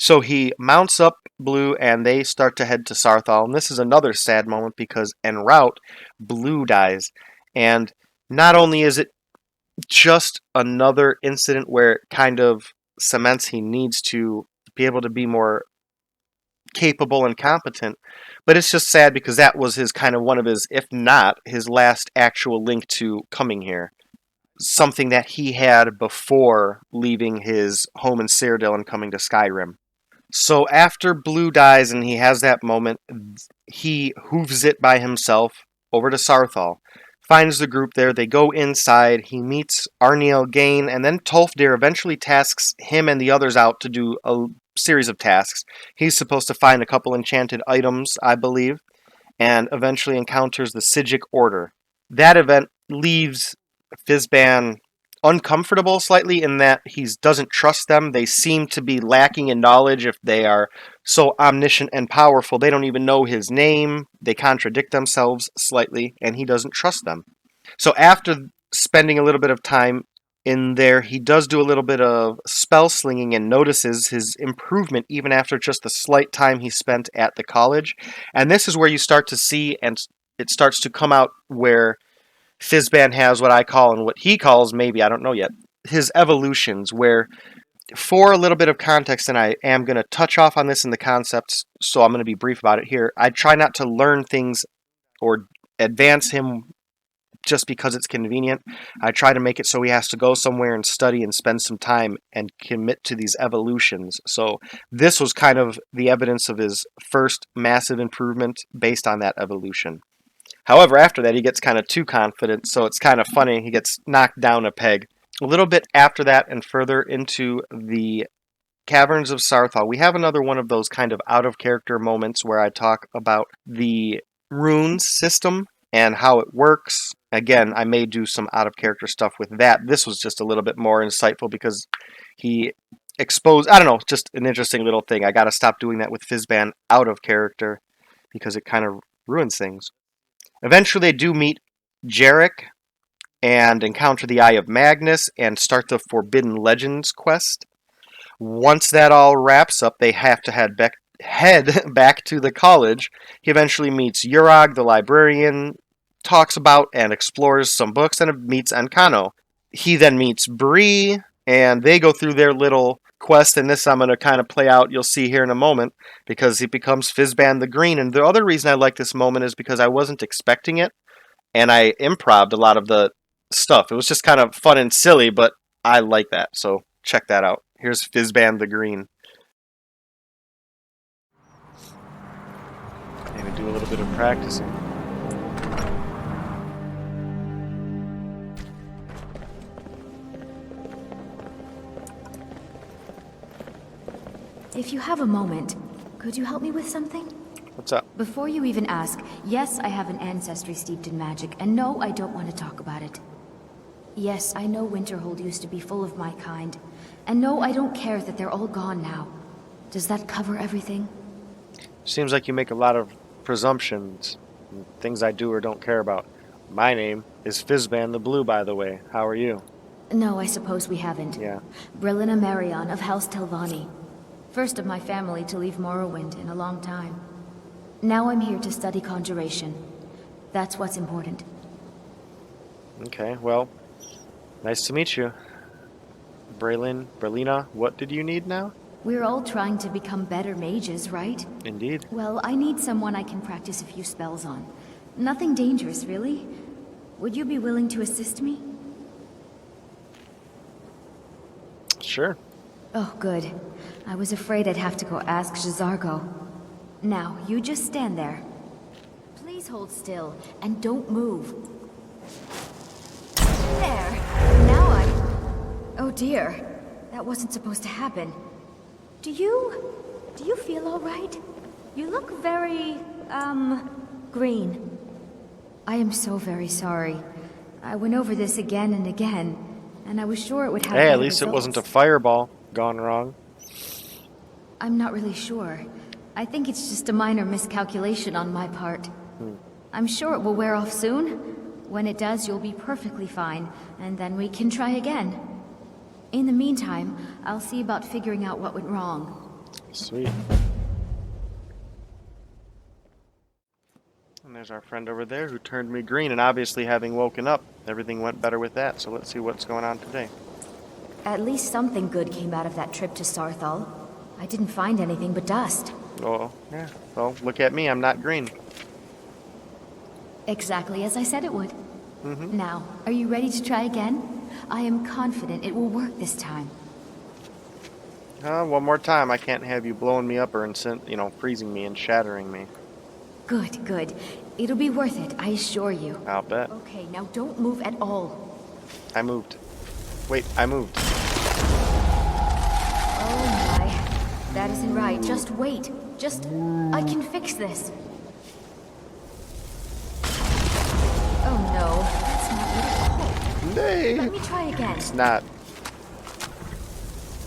So he mounts up Blue and they start to head to Sarthaal. And this is another sad moment because en route, Blue dies. And not only is it just another incident where it kind of cements he needs to be able to be more capable and competent, but it's just sad because that was his kind of one of his, if not his last actual link to coming here. Something that he had before leaving his home in Cyrodiil and coming to Skyrim. So after Blue dies and he has that moment, he hooves it by himself over to Sarthaal, finds the group there, they go inside, he meets Arniel Gain, and then Tolfdir eventually tasks him and the others out to do a series of tasks. He's supposed to find a couple enchanted items, I believe, and eventually encounters the Psijic Order. That event leaves Fizban uncomfortable slightly in that he doesn't trust them. They seem to be lacking in knowledge if they are so omniscient and powerful. They don't even know his name. They contradict themselves slightly, and he doesn't trust them. So after spending a little bit of time in there, he does do a little bit of spell slinging and notices his improvement even after just the slight time he spent at the college. And this is where you start to see, and it starts to come out where Fizban has what I call, and what he calls, maybe, I don't know yet, his evolutions, where, for a little bit of context, and I am going to touch off on this in the concepts, so I'm going to be brief about it here. I try not to learn things or advance him just because it's convenient. I try to make it so he has to go somewhere and study and spend some time and commit to these evolutions. So this was kind of the evidence of his first massive improvement based on that evolution. However, after that, he gets kind of too confident, so it's kind of funny. He gets knocked down a peg. A little bit after that and further into the Caverns of Sarthaal, we have another one of those kind of out-of-character moments where I talk about the runes system and how it works. Again, I may do some out-of-character stuff with that. This was just a little bit more insightful because he exposed, I don't know, just an interesting little thing. I got to stop doing that with Fizban out of character because it kind of ruins things. Eventually, they do meet Jyrik and encounter the Eye of Magnus and start the Forbidden Legends quest. Once that all wraps up, they have to head back to the college. He eventually meets Urag, the librarian, talks about and explores some books, and meets Ancano. He then meets Bree, and they go through their little quest, and this I'm going to kind of play out, you'll see here in a moment, because he becomes Fizban the Green. And the other reason I like this moment is because I wasn't expecting it, and I improv'd a lot of the stuff. It was just kind of fun and silly, but I like that, so check that out. Here's Fizban the Green. Maybe do a little bit of practicing. If you have a moment, could you help me with something? What's up? Before you even ask, yes, I have an ancestry steeped in magic, and no, I don't want to talk about it. Yes, I know Winterhold used to be full of my kind, and no, I don't care that they're all gone now. Does that cover everything? Seems like you make a lot of presumptions, things I do or don't care about. My name is Fizban the Blue, by the way. How are you? No, I suppose we haven't. Yeah. Brillina Marion of House Telvanni. First of my family to leave Morrowind in a long time. Now I'm here to study conjuration. That's what's important. Okay, well, nice to meet you. Brillina, what did you need now? We're all trying to become better mages, right? Indeed. Well, I need someone I can practice a few spells on. Nothing dangerous, really. Would you be willing to assist me? Sure. Oh, good. I was afraid I'd have to go ask J'zargo. Now, you just stand there. Please hold still, and don't move. There! Now oh dear. That wasn't supposed to happen. Do you feel all right? You look very, green. I am so very sorry. I went over this again and again, and I was sure it would have Hey, at better least results. it wasn't a fireball gone wrong. I'm not really sure. I think it's just a minor miscalculation on my part. I'm sure it will wear off soon. When it does, you'll be perfectly fine, and then we can try again. In the meantime, I'll see about figuring out what went wrong. Sweet. And there's our friend over there who turned me green, and obviously having woken up, everything went better with that, so let's see what's going on today. At least something good came out of that trip to Sarthaal. I didn't find anything but dust. Oh, yeah. Well, look at me, I'm not green. Exactly as I said it would. Now, are you ready to try again? I am confident it will work this time. One more time. I can't have you blowing me up or, freezing me and shattering me. Good, good. It'll be worth it, I assure you. I'll bet. Okay, now don't move at all. I moved. Wait, I moved. Oh my. That isn't right. Just wait. I can fix this. Oh no, that's not it at all. Nay. Let me try again. It's not.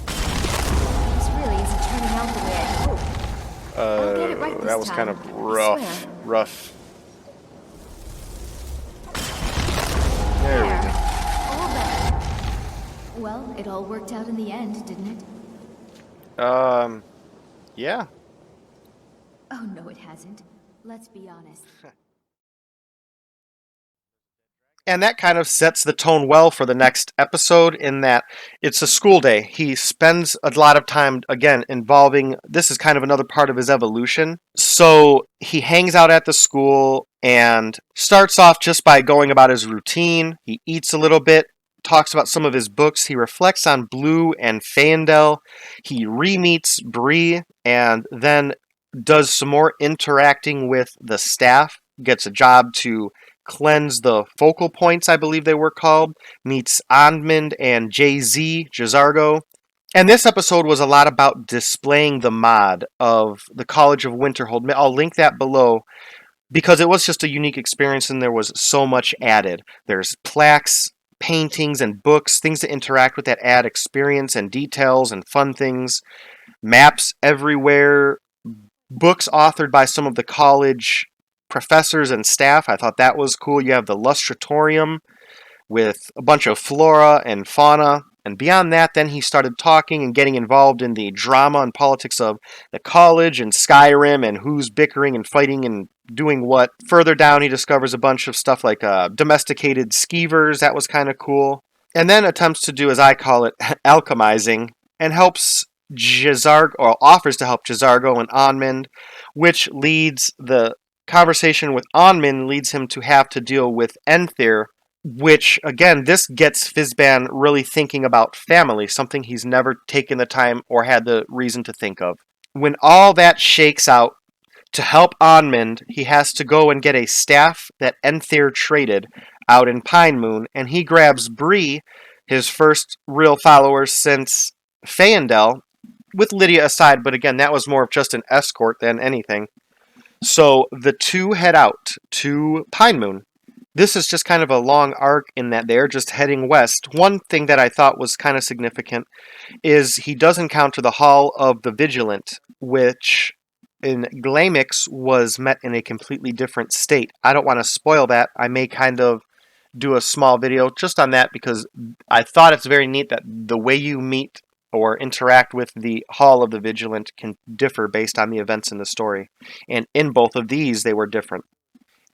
This really isn't turning out the way I hoped. I'll get it right this that was time, kind of I rough. swear. Rough. There we go. All better. Well, it all worked out in the end, didn't it? Yeah. Oh no, it hasn't. Let's be honest. And that kind of sets the tone well for the next episode in that it's a school day. He spends a lot of time, again, involving, this is kind of another part of his evolution. So he hangs out at the school and starts off just by going about his routine. He eats a little bit, talks about some of his books. He reflects on Blue and Faendal. He re-meets Bree and then does some more interacting with the staff. Gets a job to cleanse the focal points, I believe they were called, meets Onmund and Jazargo. And this episode was a lot about displaying the mod of the College of Winterhold. I'll link that below because it was just a unique experience and there was so much added. There's plaques, paintings, and books, things to interact with that add experience and details and fun things. Maps everywhere. Books authored by some of the college professors and staff. I thought that was cool. You have the Lustratorium with a bunch of flora and fauna. And beyond that, then he started talking and getting involved in the drama and politics of the college and Skyrim and who's bickering and fighting and doing what. Further down, he discovers a bunch of stuff like domesticated skeevers. That was kind of cool. And then attempts to do, as I call it, alchemizing and helps Jazargo, or offers to help Jazargo and Onmund, which leads the conversation with Onmund leads him to have to deal with Enthyr, which, again, this gets Fizban really thinking about family, something he's never taken the time or had the reason to think of. When all that shakes out, to help Onmund, he has to go and get a staff that Enthyr traded out in Pine Moon, and he grabs Bree, his first real follower since Faendal, with Lydia aside, but again, that was more of just an escort than anything. So the two head out to Pine Moon. This is just kind of a long arc in that they're just heading west. One thing that I thought was kind of significant is he does encounter the Hall of the Vigilant, which in Glamix was met in a completely different state. I don't want to spoil that. I may kind of do a small video just on that because I thought it's very neat that the way you meet or interact with the Hall of the Vigilant can differ based on the events in the story. And in both of these, they were different.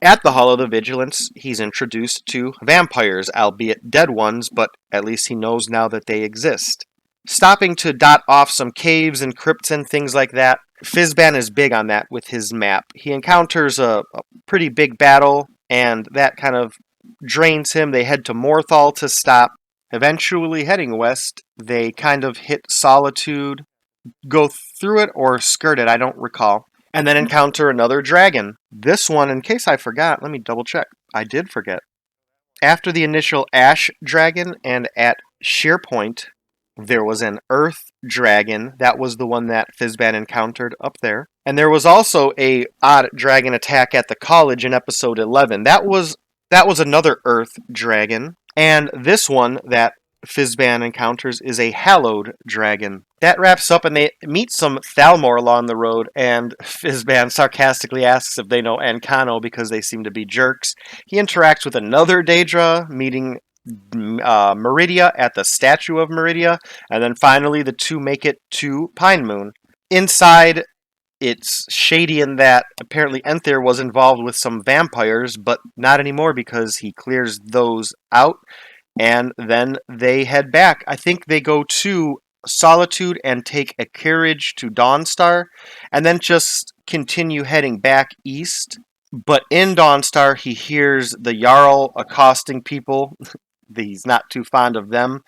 At the Hall of the Vigilance, he's introduced to vampires, albeit dead ones, but at least he knows now that they exist. Stopping to dot off some caves and crypts and things like that, Fizban is big on that with his map. He encounters a pretty big battle, and that kind of drains him. They head to Morthal to stop. Eventually heading west, they kind of hit Solitude, go through it or skirt it, I don't recall, and then encounter another dragon. This one, in case I forgot, let me double check. I did forget. After the initial Ash Dragon and at Shearpoint, there was an Earth Dragon. That was the one that Fizban encountered up there. And there was also a odd dragon attack at the college in episode 11. That was another Earth Dragon. And this one that Fizban encounters is a Hallowed Dragon. That wraps up and they meet some Thalmor along the road, and Fizban sarcastically asks if they know Ancano because they seem to be jerks. He interacts with another Daedra, meeting Meridia at the statue of Meridia, and then finally the two make it to Pine Moon. Inside, it's shady in that apparently Enther was involved with some vampires, but not anymore because he clears those out, and then they head back. I think they go to Solitude and take a carriage to Dawnstar, and then just continue heading back east. But in Dawnstar, he hears the Jarl accosting people. He's not too fond of them,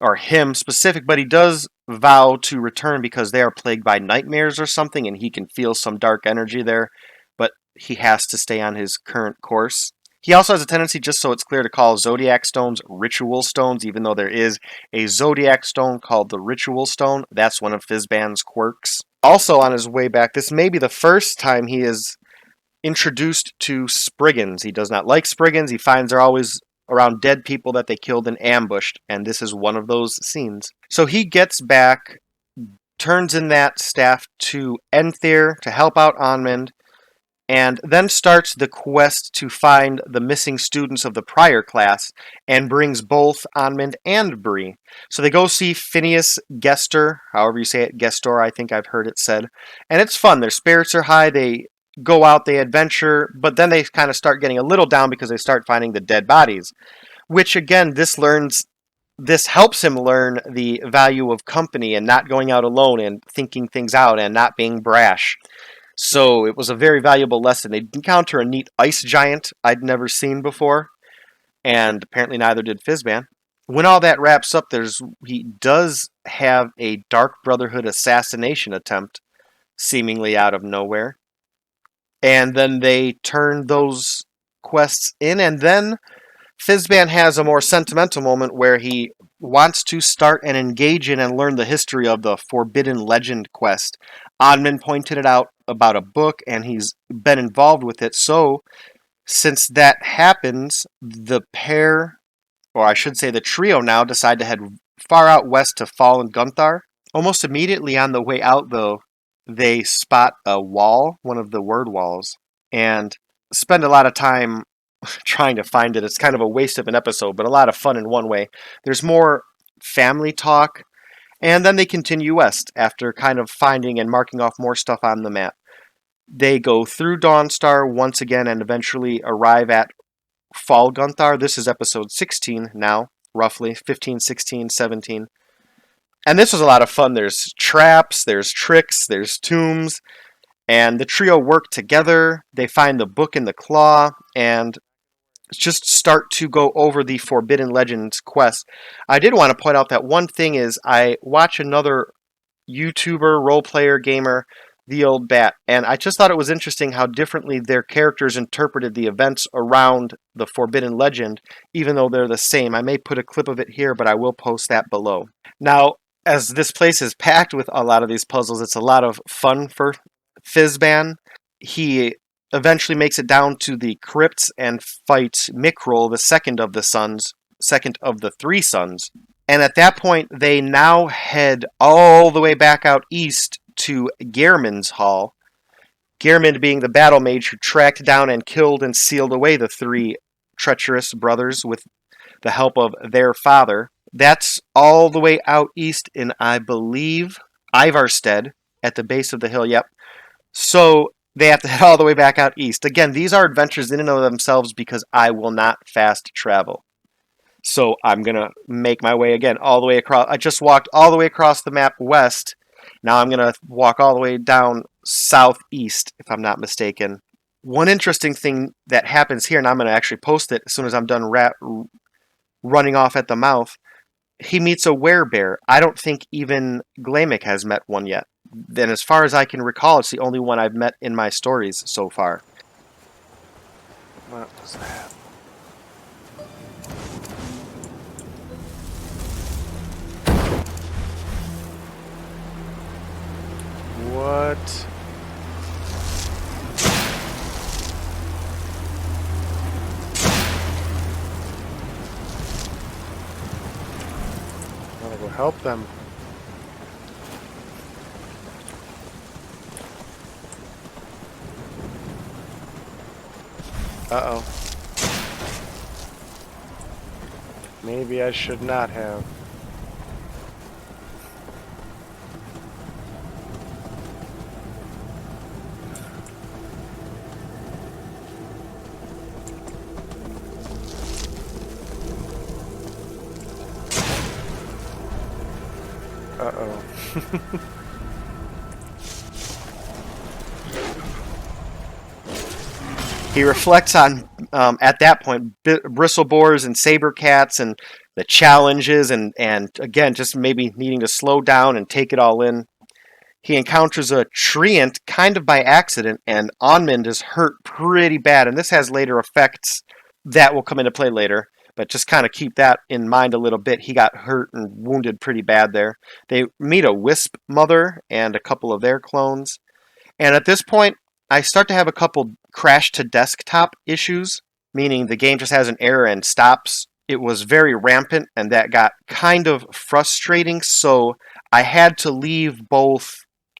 or him specific, but he does vow to return because they are plagued by nightmares or something, and he can feel some dark energy there, but he has to stay on his current course. He also has a tendency, just so it's clear, to call Zodiac Stones Ritual Stones, even though there is a Zodiac Stone called the Ritual Stone. That's one of Fizban's quirks. Also on his way back, this may be the first time he is introduced to Spriggans. He does not like Spriggans. He finds they're always around dead people that they killed and ambushed, and this is one of those scenes. So he gets back, turns in that staff to Enther to help out Onmund, and then starts the quest to find the missing students of the prior class, and brings both Onmund and Bree. So they go see Phineas Gestor, however you say it, Gestor, I think I've heard it said, and it's fun. Their spirits are high, they go out, they adventure, but then they kind of start getting a little down because they start finding the dead bodies, which again, this helps him learn the value of company and not going out alone and thinking things out and not being brash. So it was a very valuable lesson. They encounter a neat ice giant I'd never seen before, and apparently neither did Fizban. When all that wraps up, he does have a Dark Brotherhood assassination attempt, seemingly out of nowhere. And then they turn those quests in, and then Fizban has a more sentimental moment where he wants to start and engage in and learn the history of the Forbidden Legend quest. Onmund pointed it out about a book, and he's been involved with it. So, since that happens, the pair, or I should say the trio now, decide to head far out west to Fallen Gunthar. Almost immediately on the way out, though, they spot a wall, one of the word walls, and spend a lot of time trying to find it. It's kind of a waste of an episode, but a lot of fun in one way. There's more family talk, and then they continue west after kind of finding and marking off more stuff on the map. They go through Dawnstar once again and eventually arrive at Fall Gunthar. This is episode 16 now, roughly 15, 16, 17. And this was a lot of fun. There's traps, there's tricks, there's tombs, and the trio work together. They find the book in the claw, and just start to go over the Forbidden Legends quest. I did want to point out that one thing is I watch another YouTuber, role player, gamer, The Old Bat, and I just thought it was interesting how differently their characters interpreted the events around the Forbidden Legend, even though they're the same. I may put a clip of it here, but I will post that below. Now, as this place is packed with a lot of these puzzles, it's a lot of fun for Fizban. He eventually makes it down to the crypts and fights Mikrul, the second of the three sons. And at that point, they now head all the way back out east to Geirmund's hall. Geirmund being the battle mage who tracked down and killed and sealed away the three treacherous brothers with the help of their father. That's all the way out east in, I believe, Ivarstead, at the base of the hill, yep. So they have to head all the way back out east. Again, these are adventures in and of themselves because I will not fast travel. So I'm going to make my way again all the way across. I just walked all the way across the map west. Now I'm going to walk all the way down southeast, if I'm not mistaken. One interesting thing that happens here, and I'm going to actually post it as soon as I'm done running off at the mouth, he meets a werebear. I don't think even Glamick has met one yet. Then as far as I can recall, it's the only one I've met in my stories so far. What was that? What? I want to go help them. Uh-oh. Maybe I should not have. Uh-oh. He reflects on, at that point, bristleboars and saber cats and the challenges and again, just maybe needing to slow down and take it all in. He encounters a treant kind of by accident, and Onmund is hurt pretty bad, and this has later effects that will come into play later, but just kind of keep that in mind a little bit. He got hurt and wounded pretty bad there. They meet a Wisp Mother and a couple of their clones, and at this point, I start to have a couple crash to desktop issues, meaning the game just has an error and stops. It was very rampant, and that got kind of frustrating, so I had to leave both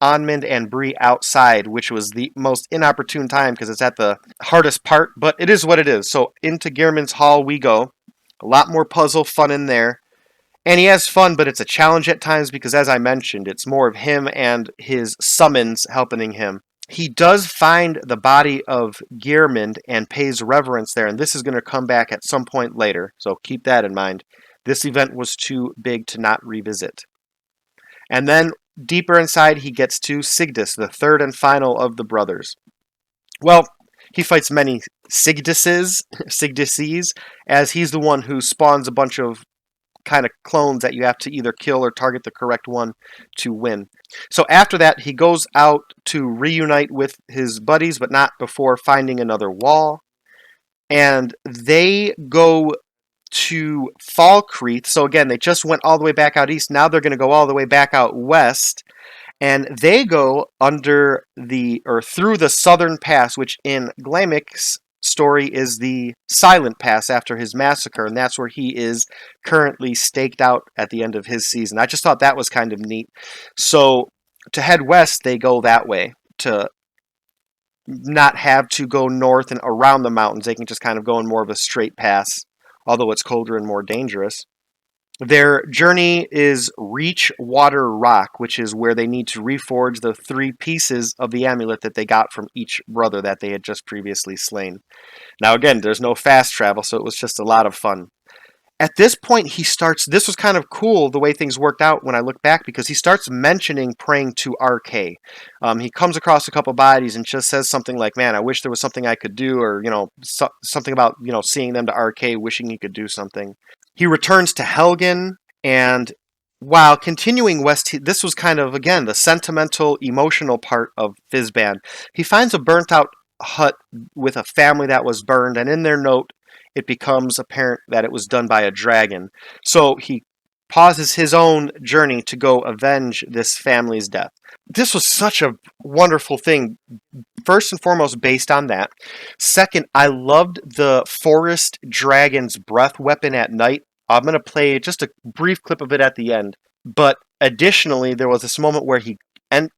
Onmund and Bree outside, which was the most inopportune time because it's at the hardest part, but it is what it is. So into Geirmund's Hall we go. A lot more puzzle fun in there. And he has fun, but it's a challenge at times because, as I mentioned, it's more of him and his summons helping him. He does find the body of Geirmund and pays reverence there, and this is going to come back at some point later, so keep that in mind. This event was too big to not revisit. And then, deeper inside, he gets to Sigdis, the third and final of the brothers. Well, he fights many Sigdises, as he's the one who spawns a bunch of kind of clones that you have to either kill or target the correct one to win. So after that, he goes out to reunite with his buddies, but not before finding another wall. And they go to Falkreath. So again, they just went all the way back out east. Now they're going to go all the way back out west. And they go under or through the Southern Pass, which in Glamic's story is the Silent Pass after his massacre, and that's where he is currently staked out at the end of his season. I just thought that was kind of neat. So to head west, they go that way to not have to go north and around the mountains. They can just kind of go in more of a straight pass, although it's colder and more dangerous. Their journey is reach Water Rock, which is where they need to reforge the 3 pieces of the amulet that they got from each brother that they had just previously slain. Now again, there's no fast travel, so it was just a lot of fun. At this point, he starts, this was kind of cool the way things worked out when I look back, because he starts mentioning praying to RK. He comes across a couple bodies and just says something like, man, I wish there was something I could do, or, something about, seeing them to RK, wishing he could do something. He returns to Helgen, and while continuing west, this was kind of, again, the sentimental, emotional part of Fizban. He finds a burnt-out hut with a family that was burned, and in their note, it becomes apparent that it was done by a dragon. So he pauses his own journey to go avenge this family's death. This was such a wonderful thing, first and foremost based on that. Second, I loved the forest dragon's breath weapon at night. I'm going to play just a brief clip of it at the end. But additionally, there was this moment where he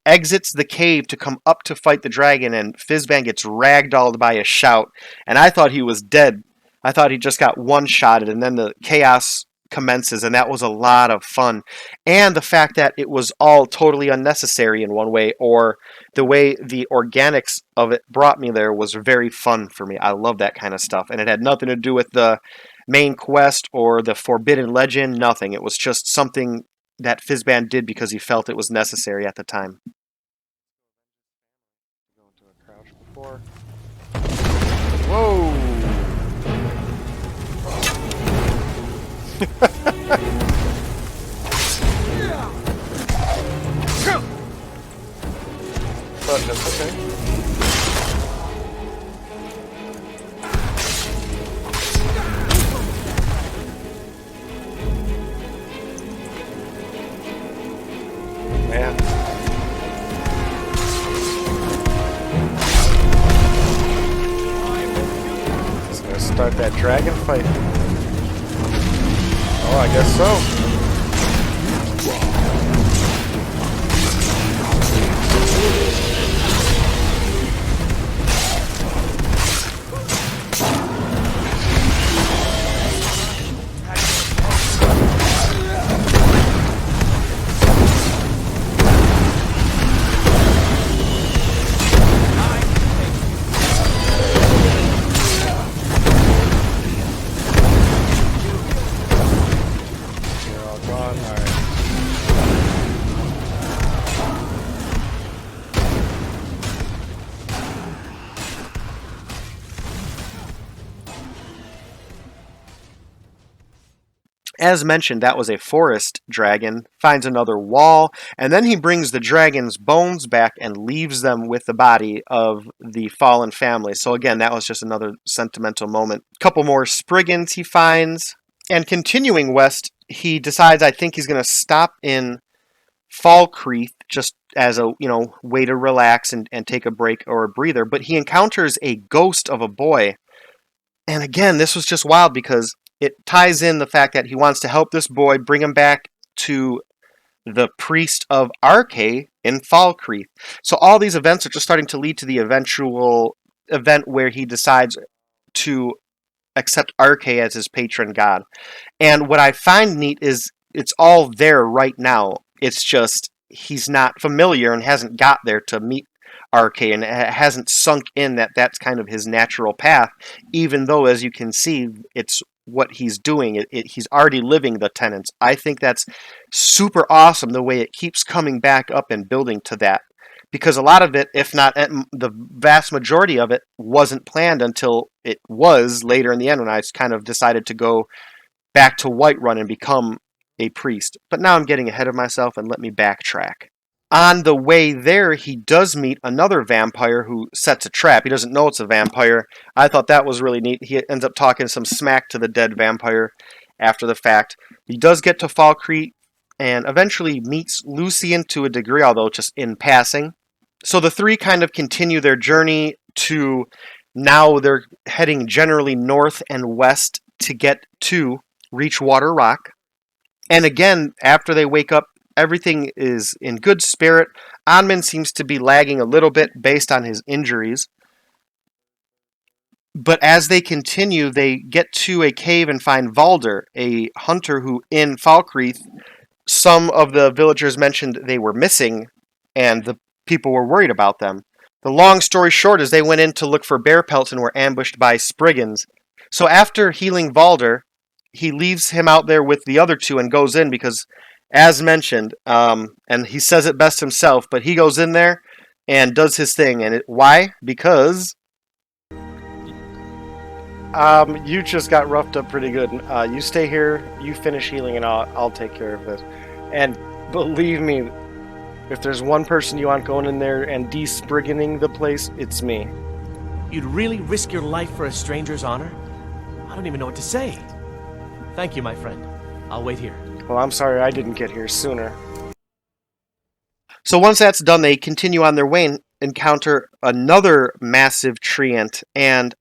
exits the cave to come up to fight the dragon, and Fizban gets ragdolled by a shout. And I thought he was dead. I thought he just got one-shotted, and then the chaos commences, and that was a lot of fun. And the fact that it was all totally unnecessary in one way, or the way the organics of it brought me there was very fun for me. I love that kind of stuff. And it had nothing to do with the main quest or the forbidden legend, nothing. It was just something that Fizban did because he felt it was necessary at the time. Whoa! But that's okay. Man. Just gonna start that dragon fight. Oh, I guess so. As mentioned, that was a forest dragon, finds another wall, and then he brings the dragon's bones back and leaves them with the body of the fallen family. So again, that was just another sentimental moment. A couple more Spriggans he finds, and continuing west, he decides, I think he's going to stop in Falkreath just as a way to relax and take a break or a breather, but he encounters a ghost of a boy. And again, this was just wild because it ties in the fact that he wants to help this boy, bring him back to the priest of Arche in Falkreath. So all these events are just starting to lead to the eventual event where he decides to accept Arche as his patron god. And what I find neat is it's all there right now. It's just he's not familiar and hasn't got there to meet Arche, and it hasn't sunk in that that's kind of his natural path, even though, as you can see, it's what he's doing. He's already living the tenets. I think that's super awesome, the way it keeps coming back up and building to that. Because a lot of it, if not the vast majority of it, wasn't planned until it was later in the end when I kind of decided to go back to Whiterun and become a priest. But now I'm getting ahead of myself, and let me backtrack. On the way there, he does meet another vampire who sets a trap. He doesn't know it's a vampire. I thought that was really neat. He ends up talking some smack to the dead vampire after the fact. He does get to Falkreath and eventually meets Lucien to a degree, although just in passing. So the three kind of continue their journey to now they're heading generally north and west to get to Reachwater Rock. And again, after they wake up, everything is in good spirit. Onmund seems to be lagging a little bit based on his injuries. But as they continue, they get to a cave and find Valder, a hunter who, in Falkreath, some of the villagers mentioned they were missing, and the people were worried about them. The long story short is they went in to look for bear pelts and were ambushed by Spriggans. So after healing Valder, he leaves him out there with the other two and goes in because, as mentioned, and he says it best himself, but he goes in there and does his thing. And why? Because you just got roughed up pretty good. You stay here, you finish healing, and I'll take care of this. And believe me, if there's one person you want going in there and de-sprigganing the place, it's me. You'd really risk your life for a stranger's honor? I don't even know what to say. Thank you, my friend. I'll wait here. Well, I'm sorry I didn't get here sooner. So once that's done, they continue on their way and encounter another massive treant, and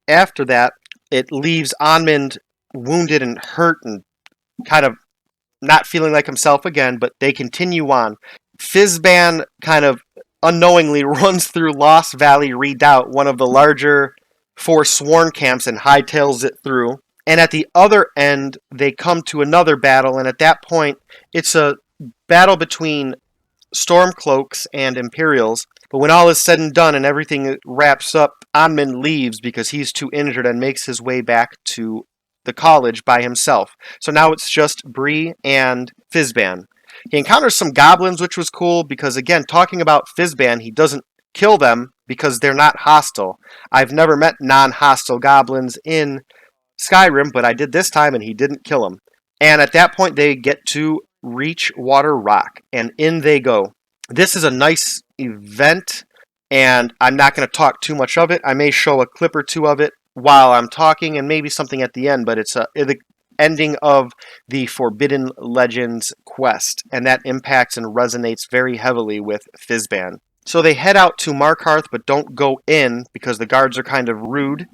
after that, it leaves Onmund wounded and hurt and kind of not feeling like himself again, but they continue on. Fizban kind of unknowingly runs through Lost Valley Redoubt, one of the larger Forsworn camps, and hightails it through. And at the other end, they come to another battle, and at that point, it's a battle between Stormcloaks and Imperials. But when all is said and done and everything wraps up, Onmund leaves because he's too injured and makes his way back to the college by himself. So now it's just Bree and Fizban. He encounters some goblins, which was cool, because again, talking about Fizban, he doesn't kill them because they're not hostile. I've never met non-hostile goblins in Skyrim, but I did this time, and he didn't kill him. And at that point, they get to Reachwater Rock, and in they go. This is a nice event, and I'm not going to talk too much of it. I may show a clip or two of it while I'm talking, and maybe something at the end, but it's the ending of the Forbidden Legends quest, and that impacts and resonates very heavily with Fizban. So they head out to Markarth, but don't go in because the guards are kind of rude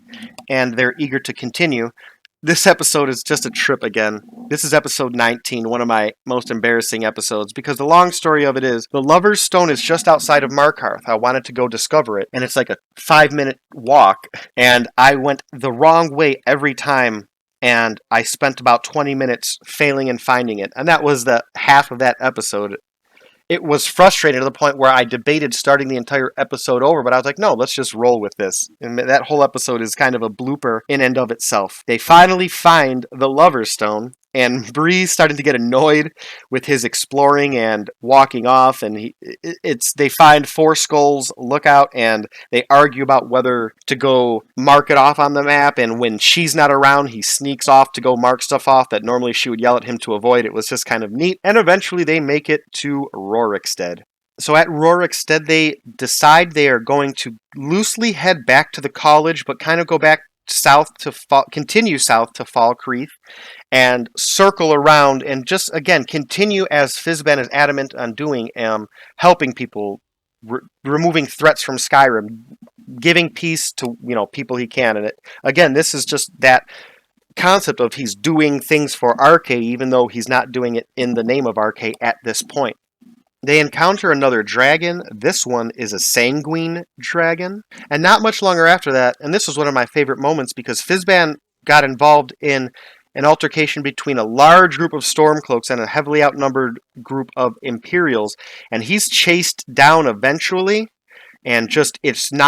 and they're eager to continue. This episode is just a trip again. This is episode 19, one of my most embarrassing episodes, because the long story of it is the Lover's Stone is just outside of Markarth. I wanted to go discover it, and it's like a 5-minute walk, and I went the wrong way every time, and I spent about 20 minutes failing and finding it, and that was the half of that episode. It was frustrating to the point where I debated starting the entire episode over, but I was like, no, let's just roll with this. And that whole episode is kind of a blooper in and of itself. They finally find the Lover's Stone, and Bree's starting to get annoyed with his exploring and walking off, and they find Four Skulls lookout, and they argue about whether to go mark it off on the map, and when she's not around, he sneaks off to go mark stuff off that normally she would yell at him to avoid. It was just kind of neat, and eventually they make it to Rorikstead. So at Rorikstead, they decide they are going to loosely head back to the college, but kind of go back south to continue south to Falkreath and circle around and just again continue as Fizban is adamant on doing, helping people, removing threats from Skyrim, giving peace to people he can. And again, this is just that concept of he's doing things for Arche, even though he's not doing it in the name of Arche at this point. They encounter another dragon. This one is a sanguine dragon. And not much longer after that, and this was one of my favorite moments because Fizban got involved in an altercation between a large group of Stormcloaks and a heavily outnumbered group of Imperials. And he's chased down eventually. And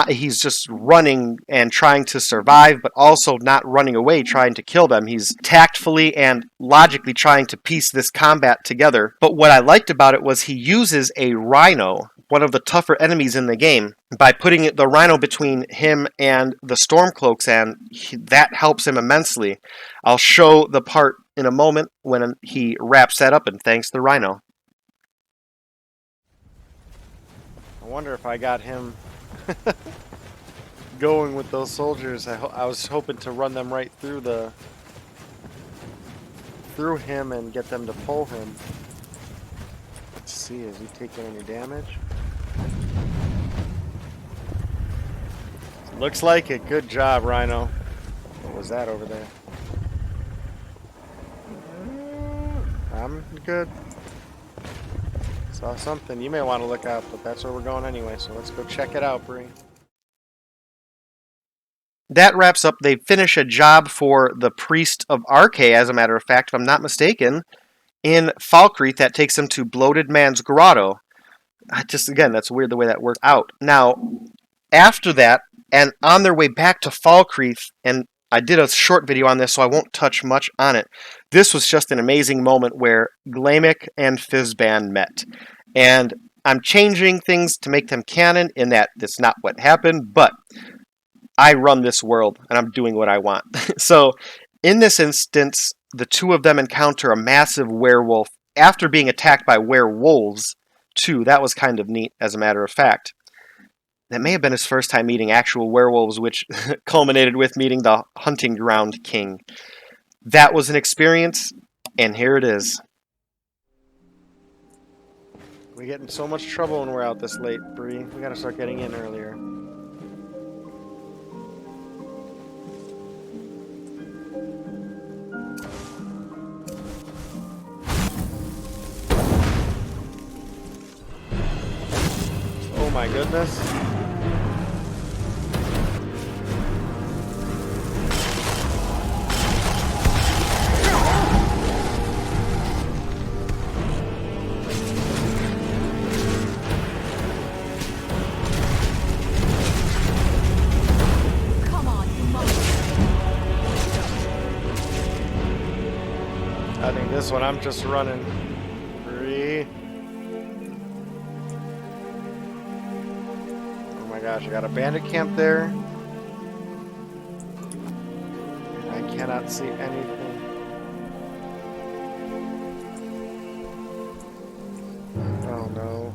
he's just running and trying to survive, but also not running away, trying to kill them. He's tactfully and logically trying to piece this combat together. But what I liked about it was he uses a rhino, one of the tougher enemies in the game, by putting the rhino between him and the Stormcloaks, and that helps him immensely. I'll show the part in a moment when he wraps that up and thanks the rhino. I wonder if I got him going with those soldiers. I was hoping to run them right through him and get them to pull him. Let's see, is he taking any damage? Looks like it. Good job, Rhino. What was that over there? I'm good. Saw something. You may want to look out, but that's where we're going anyway, so let's go check it out, Bree. That wraps up. They finish a job for the Priest of Arche, as a matter of fact, if I'm not mistaken, in Falkreath. That takes them to Bloated Man's Grotto. Again, that's weird the way that worked out. Now, after that, and on their way back to Falkreath, and I did a short video on this, so I won't touch much on it. This was just an amazing moment where Glaimic and Fizban met. And I'm changing things to make them canon in that that's not what happened, but I run this world, and I'm doing what I want. So, in this instance, the two of them encounter a massive werewolf after being attacked by werewolves, too. That was kind of neat, as a matter of fact. That may have been his first time meeting actual werewolves, which culminated with meeting the Hunting Ground King. That was an experience, and here it is. We get in so much trouble when we're out this late, Bree. We gotta start getting in earlier. Oh my goodness. I think this one I'm just running. Bree. Oh my gosh, I got a bandit camp there. I cannot see anything. Oh no.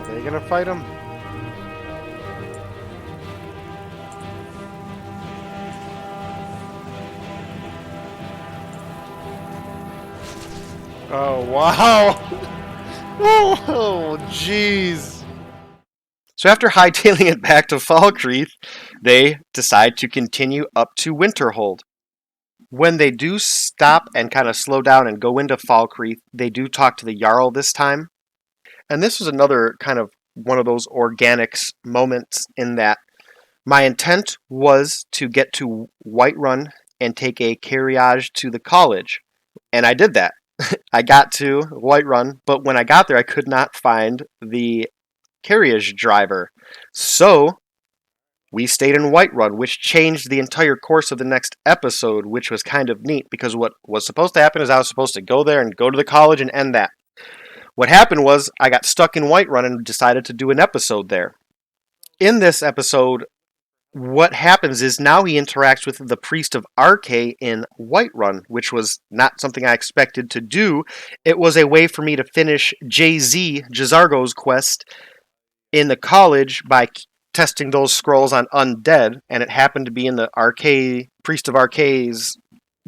Are they gonna fight him? Oh, wow! Oh, jeez! So after hightailing it back to Falkreath, they decide to continue up to Winterhold. When they do stop and kind of slow down and go into Falkreath, they do talk to the Jarl this time. And this was another kind of one of those Organix moments in that my intent was to get to Whiterun and take a carriage to the college. And I did that. I got to Whiterun, but when I got there, I could not find the carriage driver. So we stayed in Whiterun, which changed the entire course of the next episode, which was kind of neat, because what was supposed to happen is I was supposed to go there and go to the college and end that. What happened was I got stuck in Whiterun and decided to do an episode there. In this episode, what happens is now he interacts with the Priest of Arkay in Whiterun, which was not something I expected to do. It was a way for me to finish Jazargo's quest in the college by testing those scrolls on undead, and it happened to be in the Priest of Arkay's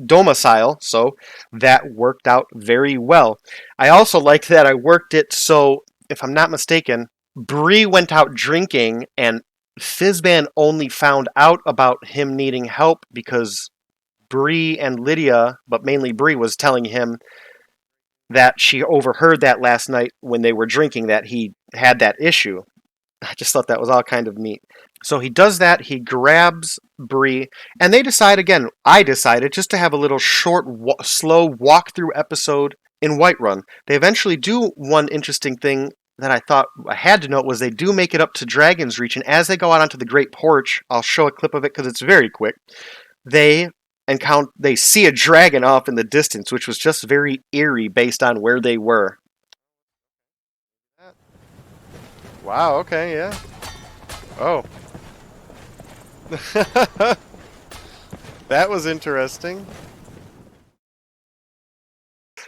domicile, so that worked out very well. I also like that I worked it so, if I'm not mistaken, Bree went out drinking, and Fizban only found out about him needing help because Bree and Lydia, but mainly Bree, was telling him that she overheard that last night when they were drinking, that he had that issue. I just thought that was all kind of neat. So he does that, he grabs Bree, and they decide again, I decided just to have a little short, slow walkthrough episode in Whiterun. They eventually do one interesting thing that I thought I had to note was they do make it up to Dragin's Reach, and as they go out onto the Great Porch, I'll show a clip of it because it's very quick, they see a dragon off in the distance, which was just very eerie based on where they were. Wow, okay, yeah. Oh. That was interesting.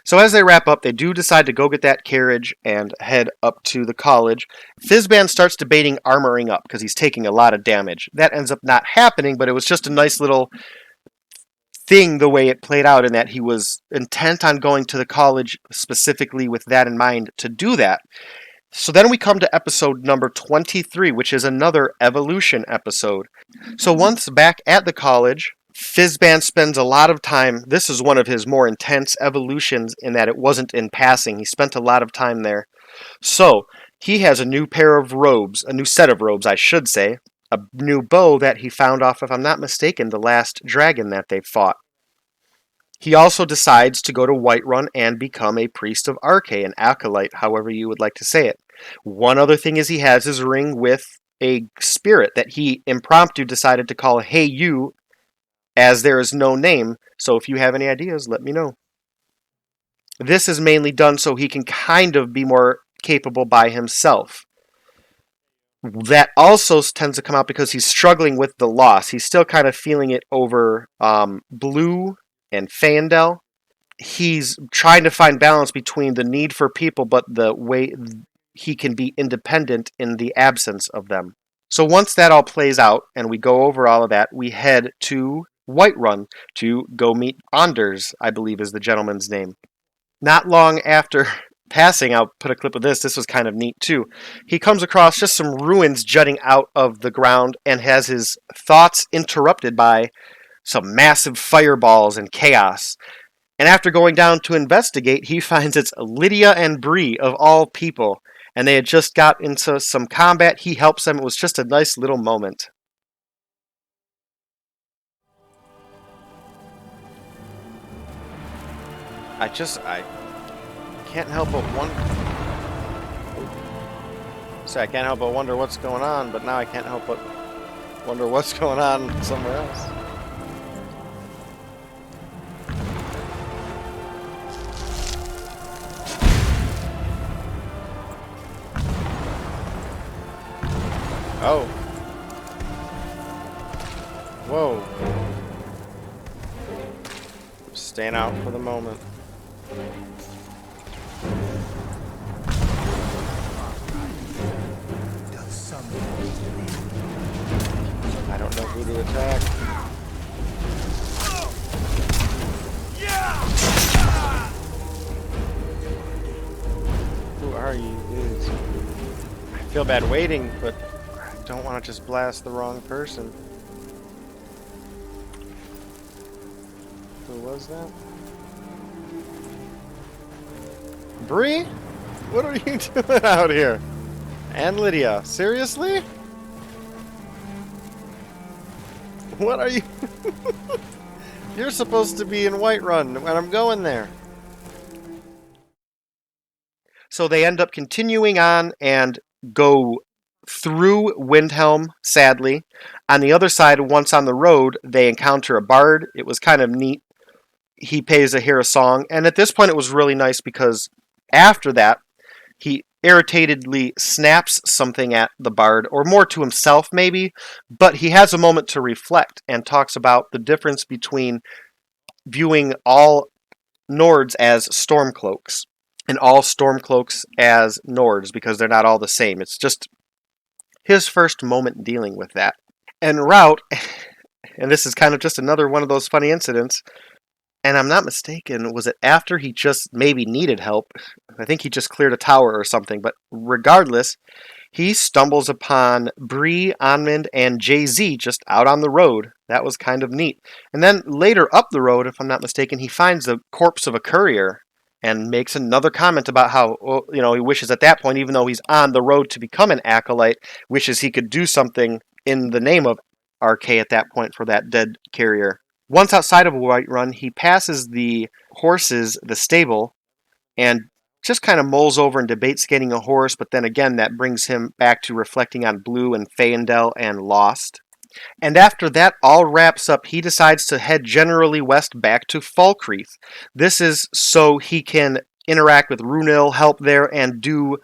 So as they wrap up, they do decide to go get that carriage and head up to the college. Fizban starts debating armoring up because he's taking a lot of damage. That ends up not happening, but it was just a nice little thing the way it played out, in that he was intent on going to the college specifically with that in mind to do that. So then we come to episode number 23, which is another evolution episode. So once back at the college, Fizban spends a lot of time. This is one of his more intense evolutions in that it wasn't in passing. He spent a lot of time there. So he has a new pair of robes, a new set of robes, I should say, a new bow that he found off, if I'm not mistaken, the last dragon that they fought. He also decides to go to Whiterun and become a Priest of Arkay, an acolyte, however you would like to say it. One other thing is he has his ring with a spirit that he impromptu decided to call Hey You, as there is no name, so if you have any ideas, let me know. This is mainly done so he can kind of be more capable by himself. That also tends to come out because he's struggling with the loss. He's still kind of feeling it over Blue and Faendal. He's trying to find balance between the need for people, but the way he can be independent in the absence of them. So once that all plays out, and we go over all of that, we head to Whiterun to go meet Anders, I believe is the gentleman's name. Not long after passing, I'll put a clip of this. This was kind of neat too. He comes across just some ruins jutting out of the ground and has his thoughts interrupted by some massive fireballs and chaos. And after going down to investigate, he finds it's Lydia and Bree, of all people. And they had just got into some combat. He helps them. It was just a nice little moment. I can't help but wonder. So I can't help but wonder what's going on, but now I can't help but wonder what's going on somewhere else. Oh. Whoa. Staying out for the moment. I don't know who to attack. Who are you? I feel bad waiting, but I don't want to just blast the wrong person. Who was that? Bree? What are you doing out here? And Lydia, seriously? What are you... You're supposed to be in Whiterun, and I'm going there. So they end up continuing on and go through Windhelm, sadly. On the other side, once on the road, they encounter a bard. It was kind of neat. He pays to hear a song, and at this point it was really nice because after that, he irritatedly snaps something at the bard, or more to himself maybe, but he has a moment to reflect and talks about the difference between viewing all Nords as Stormcloaks and all Stormcloaks as Nords, because they're not all the same. It's just his first moment dealing with that. En route, and this is kind of just another one of those funny incidents, and I'm not mistaken, was it after he just maybe needed help? I think he just cleared a tower or something, but regardless, he stumbles upon Bree, Onmund, and Jay-Z just out on the road. That was kind of neat. And then later up the road, if I'm not mistaken, he finds the corpse of a courier and makes another comment about how, he wishes at that point, even though he's on the road to become an acolyte, wishes he could do something in the name of RK at that point for that dead carrier. Once outside of Whiterun, he passes the horses, the stable, and just kind of mulls over and debates getting a horse, but then again, that brings him back to reflecting on Blue and Faendal and Lost. And after that all wraps up, he decides to head generally west back to Falkreath. This is so he can interact with Runil, help there, and do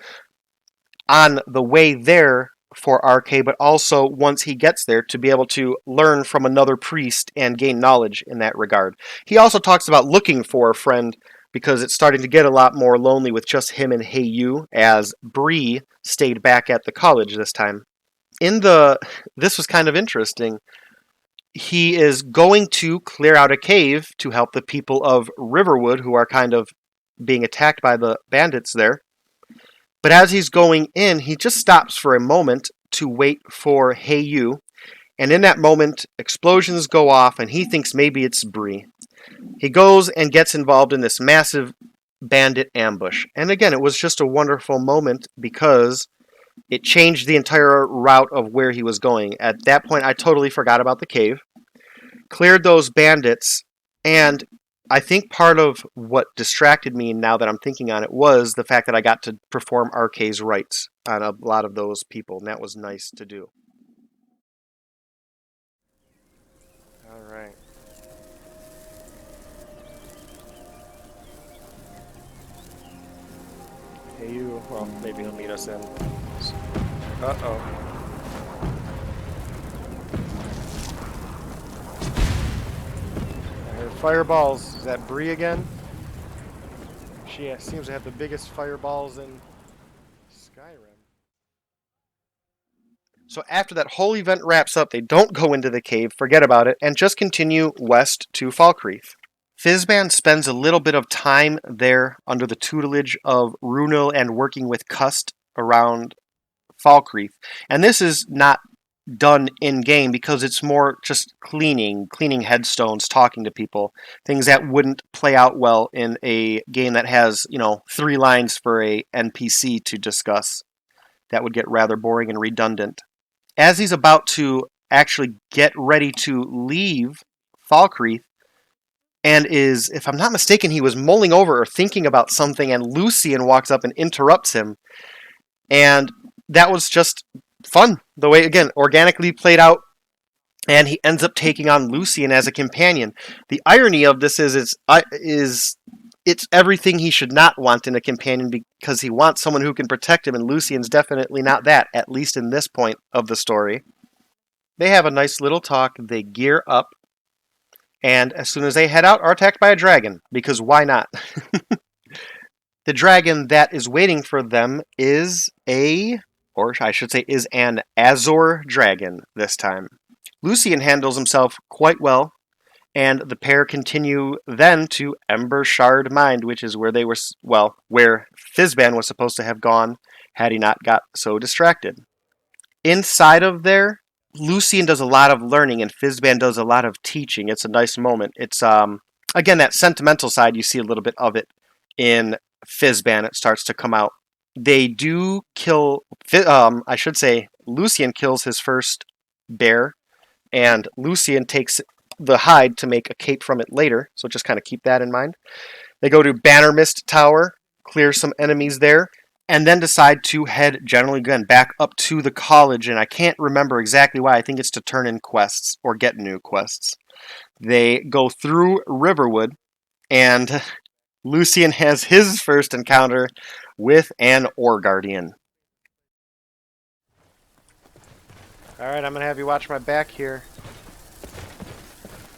on the way there for RK, but also once he gets there to be able to learn from another priest and gain knowledge in that regard. He also talks about looking for a friend because it's starting to get a lot more lonely with just him and Heyu, as Bree stayed back at the college this time. This was kind of interesting. He is going to clear out a cave to help the people of Riverwood, who are kind of being attacked by the bandits there. But as he's going in, he just stops for a moment to wait for Heyu. And in that moment, explosions go off, and he thinks maybe it's Bree. He goes and gets involved in this massive bandit ambush. And again, it was just a wonderful moment because it changed the entire route of where he was going. At that point, I totally forgot about the cave. Cleared those bandits, and I think part of what distracted me now that I'm thinking on it was the fact that I got to perform RK's rites on a lot of those people, and that was nice to do. Alright. Hey you, well, maybe he'll meet us in. Uh-oh. I heard fireballs. Is that Bree again? She seems to have the biggest fireballs in Skyrim. So after that whole event wraps up, they don't go into the cave, forget about it, and just continue west to Falkreath. Fizban spends a little bit of time there under the tutelage of Runil and working with Cust around Falkreath. And this is not done in-game because it's more just cleaning headstones, talking to people, things that wouldn't play out well in a game that has, 3 lines for a NPC to discuss. That would get rather boring and redundant. As he's about to actually get ready to leave Falkreath, and is, if I'm not mistaken, he was mulling over or thinking about something, and Lucien walks up and interrupts him. And that was just fun. The way, again, organically played out, and he ends up taking on Lucien as a companion. The irony of this is it's everything he should not want in a companion, because he wants someone who can protect him, and Lucien's definitely not that, at least in this point of the story. They have a nice little talk, they gear up, and as soon as they head out, are attacked by a dragon, because why not? The dragon that is waiting for them is an Azor dragon this time. Lucien handles himself quite well, and the pair continue then to Ember Shard Mine, which is where where Fizban was supposed to have gone had he not got so distracted. Inside of there, Lucien does a lot of learning and Fizban does a lot of teaching. It's a nice moment. It's again, that sentimental side, you see a little bit of it in Fizban. It starts to come out. They do kill, I should say, Lucien kills his first bear, and Lucien takes the hide to make a cape from it later, so just kind of keep that in mind. They go to Bannermist Tower, clear some enemies there, and then decide to head, generally again, back up to the college, and I can't remember exactly why. I think it's to turn in quests or get new quests. They go through Riverwood, and Lucien has his first encounter with an Ore Guardian. Alright, I'm going to have you watch my back here,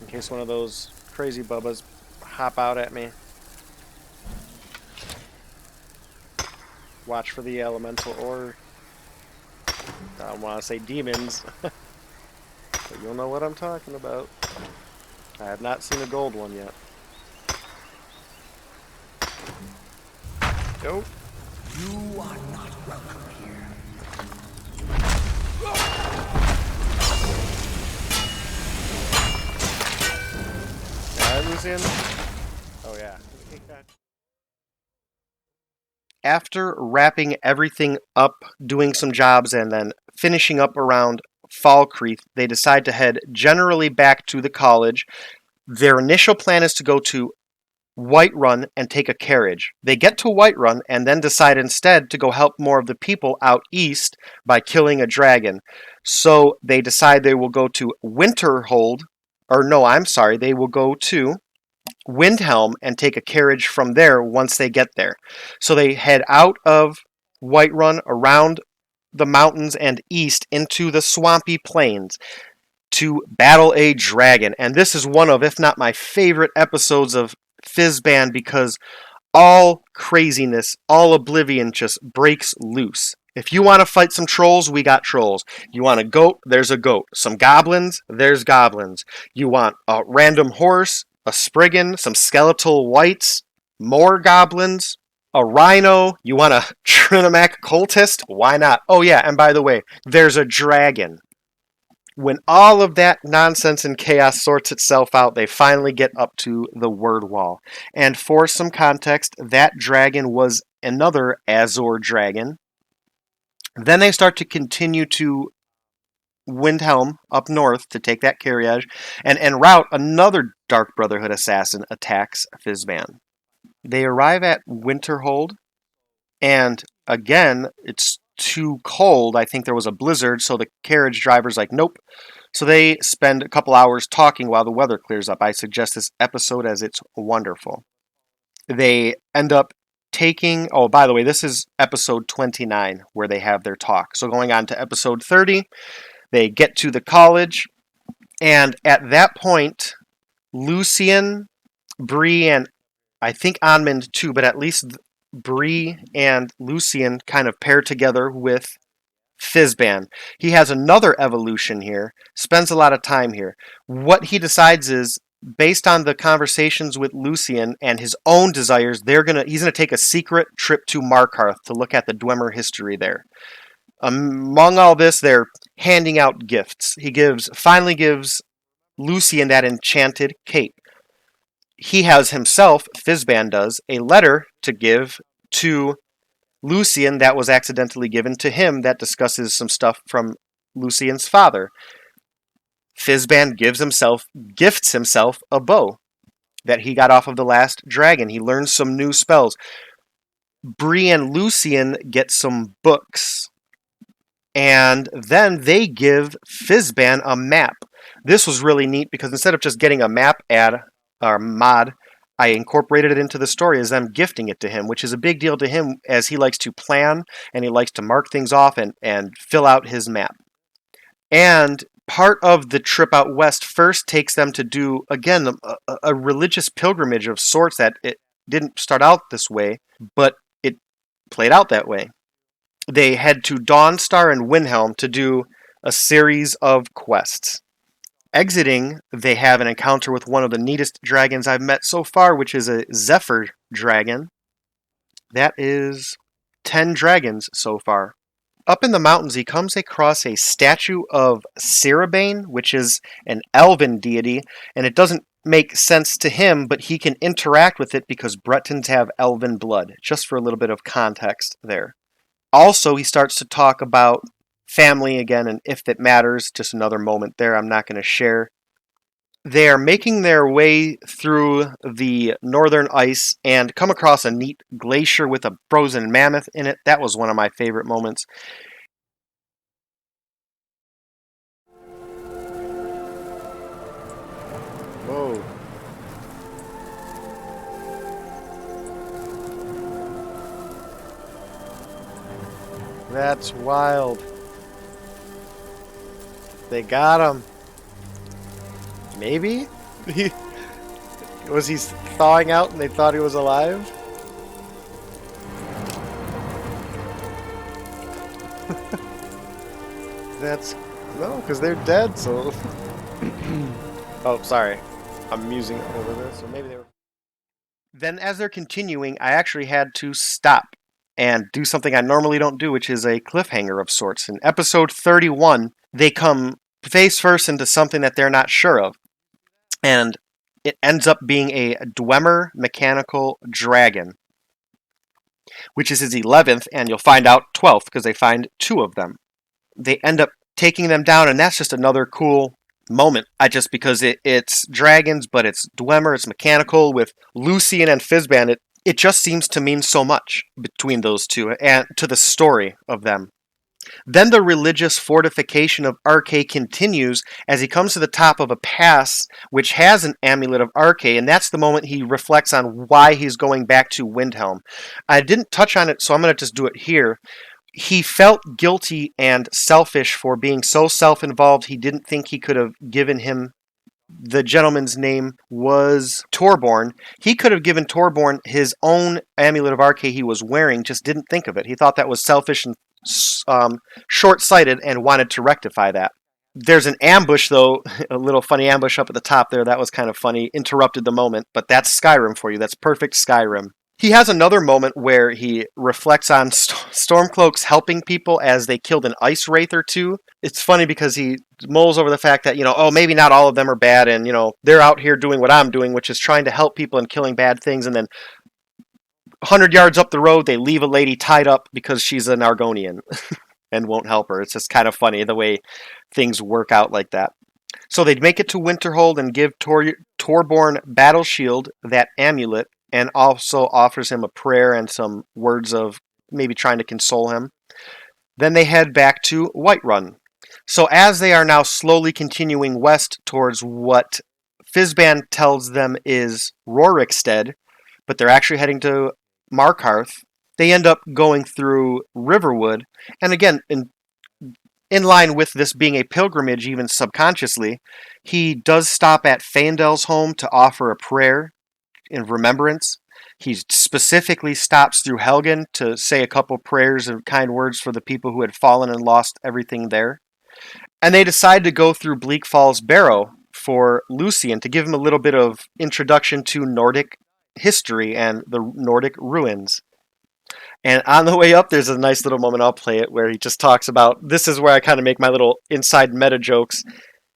in case one of those crazy bubbas hop out at me. Watch for the elemental ore. I don't want to say demons, but you'll know what I'm talking about. I have not seen a gold one yet. Nope. You are not welcome here. Alright, Lucien. Oh yeah. Take that. After wrapping everything up, doing some jobs, and then finishing up around Falkreath, they decide to head generally back to the college. Their initial plan is to go to Whiterun and take a carriage. They get to Whiterun and then decide instead to go help more of the people out east by killing a dragon. So they decide they will go to Winterhold, or no, I'm sorry, they will go to Windhelm and take a carriage from there once they get there. So they head out of Whiterun, around the mountains and east into the swampy plains to battle a dragon. And this is one of, if not my favorite episodes of Fizban, because all craziness, all oblivion just breaks loose. If you want to fight some trolls, we got trolls. You want a goat, there's a goat. Some goblins, there's goblins. You want a random horse, a spriggan, some skeletal wights, more goblins, a rhino. You want a Trinomac cultist? Why not? Oh yeah, and by the way, there's a dragon. When all of that nonsense and chaos sorts itself out, they finally get up to the word wall. And for some context, that dragon was another Azure dragon. Then they start to continue to Windhelm up north to take that carriage, and en route, another Dark Brotherhood assassin attacks Fizban. They arrive at Winterhold, and again, it's too cold. I think there was a blizzard, so the carriage driver's like, nope. So they spend a couple hours talking while the weather clears up. I suggest this episode as it's wonderful. They end up taking, oh, by the way, this is episode 29 where they have their talk. So going on to episode 30, they get to the college, and at that point, Lucien, Bree, and I think Onmund too, but at least Bree and Lucien kind of pair together with Fizban. He has another evolution here, spends a lot of time here. What he decides is, based on the conversations with Lucien and his own desires, he's gonna take a secret trip to Markarth to look at the Dwemer history there. Among all this, they're handing out gifts. He finally gives Lucien that enchanted cape. He has himself, Fizban does, a letter to give to Lucien that was accidentally given to him that discusses some stuff from Lucien's father. Fizban gifts himself a bow that he got off of the last dragon. He learns some new spells. Bree and Lucien get some books. And then they give Fizban a map. This was really neat because instead of just getting a map mod, I incorporated it into the story as them gifting it to him, which is a big deal to him as he likes to plan and he likes to mark things off and fill out his map. And part of the trip out west first takes them to do, again, a religious pilgrimage of sorts that it didn't start out this way, but it played out that way. They head to Dawnstar and Windhelm to do a series of quests. Exiting, they have an encounter with one of the neatest dragons I've met so far, which is a Zephyr Dragon. That is 10 dragons so far. Up in the mountains, he comes across a statue of Cerebane, which is an elven deity, and it doesn't make sense to him, but he can interact with it because Bretons have elven blood, just for a little bit of context there. Also, he starts to talk about family again, and if it matters, just another moment there I'm not going to share. They are making their way through the northern ice and come across a neat glacier with a frozen mammoth in it. That was one of my favorite moments. Whoa. That's wild. They got him. Maybe? Was he thawing out and they thought he was alive? That's... No, because they're dead, so... Oh, sorry. I'm musing over this, so maybe they were... Then as they're continuing, I actually had to stop and do something I normally don't do, which is a cliffhanger of sorts. In episode 31, they come face first into something that they're not sure of. And it ends up being a Dwemer mechanical dragon, which is his 11th, and you'll find out 12th, because they find 2 of them. They end up taking them down, and that's just another cool moment. Because it's dragons, but it's Dwemer, it's mechanical, with Lucien and Fizban. It just seems to mean so much between those two, and to the story of them. Then the religious fortification of Arche continues as he comes to the top of a pass which has an amulet of Arche, and that's the moment he reflects on why he's going back to Windhelm. I didn't touch on it, so I'm going to just do it here. He felt guilty and selfish for being so self-involved. He didn't think he could have given him... The gentleman's name was Torborn. He could have given Torborn his own amulet of Arche he was wearing, just didn't think of it. He thought that was selfish and short-sighted and wanted to rectify that. There's an ambush, though, a little funny ambush up at the top there. That was kind of funny, interrupted the moment, but that's Skyrim for you. That's perfect Skyrim. He has another moment where he reflects on Stormcloaks helping people as they killed an ice wraith or two. It's funny because he mulls over the fact that, maybe not all of them are bad, and, they're out here doing what I'm doing, which is trying to help people and killing bad things, and then 100 yards up the road, they leave a lady tied up because she's an Argonian and won't help her. It's just kind of funny the way things work out like that. So they'd make it to Winterhold and give Torborn Battle Shield, that amulet, and also offers him a prayer and some words of maybe trying to console him. Then they head back to Whiterun. So as they are now slowly continuing west towards what Fizban tells them is Rorikstead, but they're actually heading to Markarth, they end up going through Riverwood. And again, in line with this being a pilgrimage, even subconsciously, he does stop at Faendal's home to offer a prayer in remembrance. He specifically stops through Helgen to say a couple prayers and kind words for the people who had fallen and lost everything there. And they decide to go through Bleak Falls Barrow for Lucien to give him a little bit of introduction to Nordic history and the Nordic ruins. And on the way up, there's a nice little moment, I'll play it, where he just talks about, this is where I kind of make my little inside meta jokes.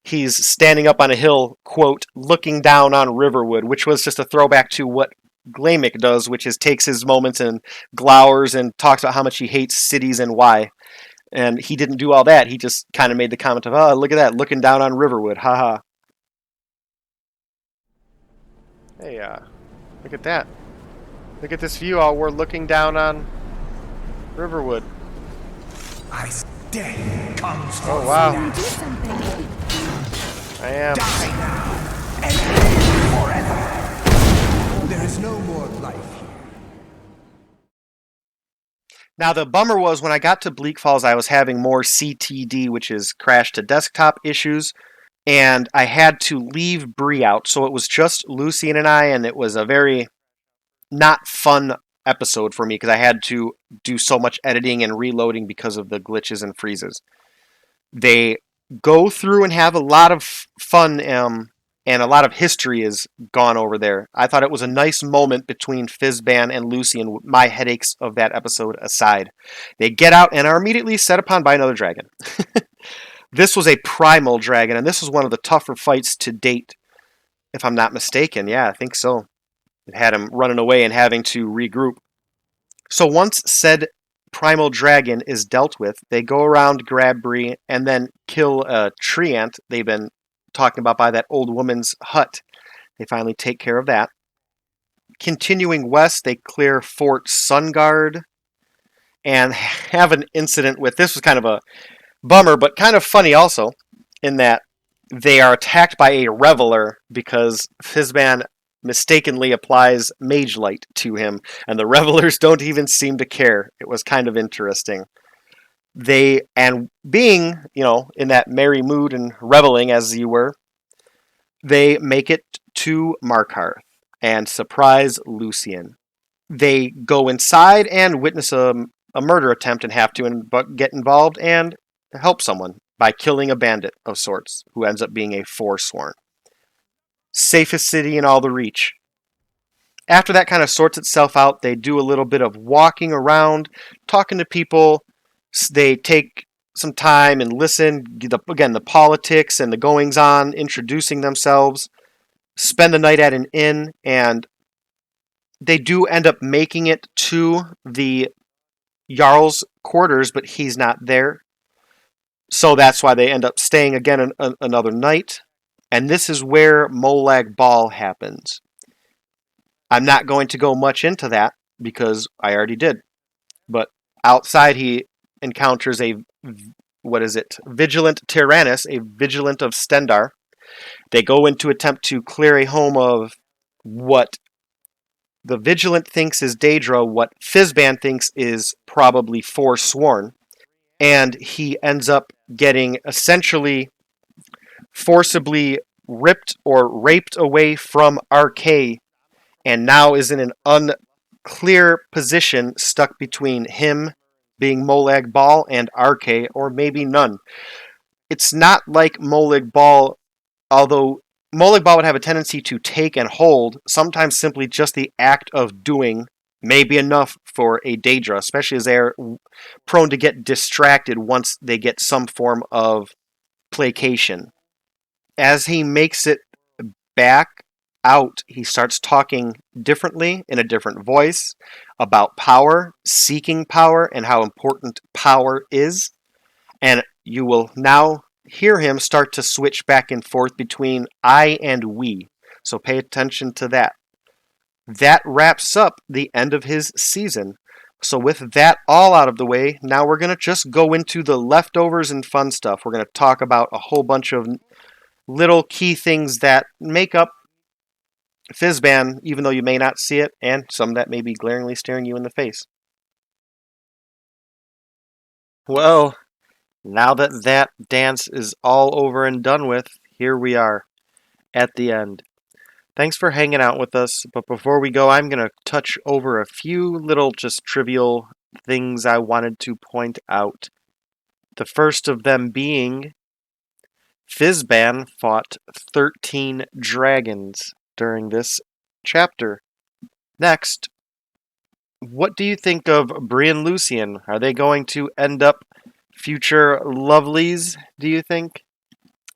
He's standing up on a hill, quote, looking down on Riverwood, which was just a throwback to what Glaimic does, which is takes his moments and glowers and talks about how much he hates cities and why. And he didn't do all that. He just kind of made the comment of, oh, look at that, looking down on Riverwood, haha. Hey, look at that. Look at this view, we're looking down on Riverwood. Ice death comes for Oh, wow. Do something. I am. Die now and live forever. There is no more life here. Now, the bummer was when I got to Bleak Falls, I was having more CTD, which is crash to desktop issues, and I had to leave Bree out, so it was just Lucien and I, and it was a very not fun episode for me because I had to do so much editing and reloading because of the glitches and freezes. They go through and have a lot of fun, and a lot of history is gone over there. I thought it was a nice moment between Fizban and Lucien, my headaches of that episode aside. They get out and are immediately set upon by another dragon. This was a primal dragon, and this was one of the tougher fights to date. if I'm not mistaken. Yeah, I think so. It had him running away and having to regroup. So once said primal dragon is dealt with, they go around, grab Bree, and then kill a tree ant they've been talking about by that old woman's hut. They finally take care of that. Continuing west, they clear Fort Sunguard and have an incident with, this was kind of a bummer, but kind of funny also, in that they are attacked by a reveler because Fizban mistakenly applies mage light to him, and the revelers don't even seem to care. It was kind of interesting. They, and being, in that merry mood and reveling as you were, they make it to Markarth and surprise Lucien. They go inside and witness a murder attempt and have to get involved and help someone by killing a bandit of sorts who ends up being a Forsworn. Safest city in all the Reach. After that kind of sorts itself out, they do a little bit of walking around, talking to people. They take some time and listen, again, the politics and the goings-on, introducing themselves, spend the night at an inn, and they do end up making it to the Jarl's quarters, but he's not there. So that's why they end up staying again another night. And this is where Molag Bal happens. I'm not going to go much into that because I already did. But outside he encounters Vigilant Tyrannus, a Vigilant of Stendarr. They go in to attempt to clear a home of what the Vigilant thinks is Daedra, what Fizban thinks is probably Forsworn. And he ends up getting essentially forcibly ripped or raped away from Arkay, and now is in an unclear position stuck between him being Molag Bal and Arkay, or maybe none. It's not like Molag Bal, although Molag Bal would have a tendency to take and hold, sometimes simply just the act of doing may be enough for a Daedra, especially as they're prone to get distracted once they get some form of placation. As he makes it back out, he starts talking differently in a different voice about power, seeking power, and how important power is. And you will now hear him start to switch back and forth between I and we. So pay attention to that. That wraps up the end of his season. So with that all out of the way, now we're going to just go into the leftovers and fun stuff. We're going to talk about a whole bunch of little key things that make up Fizban, even though you may not see it, and some that may be glaringly staring you in the face. Well, now that that dance is all over and done with, here we are at the end. Thanks for hanging out with us, but before we go, I'm going to touch over a few little just trivial things I wanted to point out. The first of them being Fizban fought 13 dragons during this chapter. Next, what do you think of Bree and Lucien? Are they going to end up future lovelies, do you think?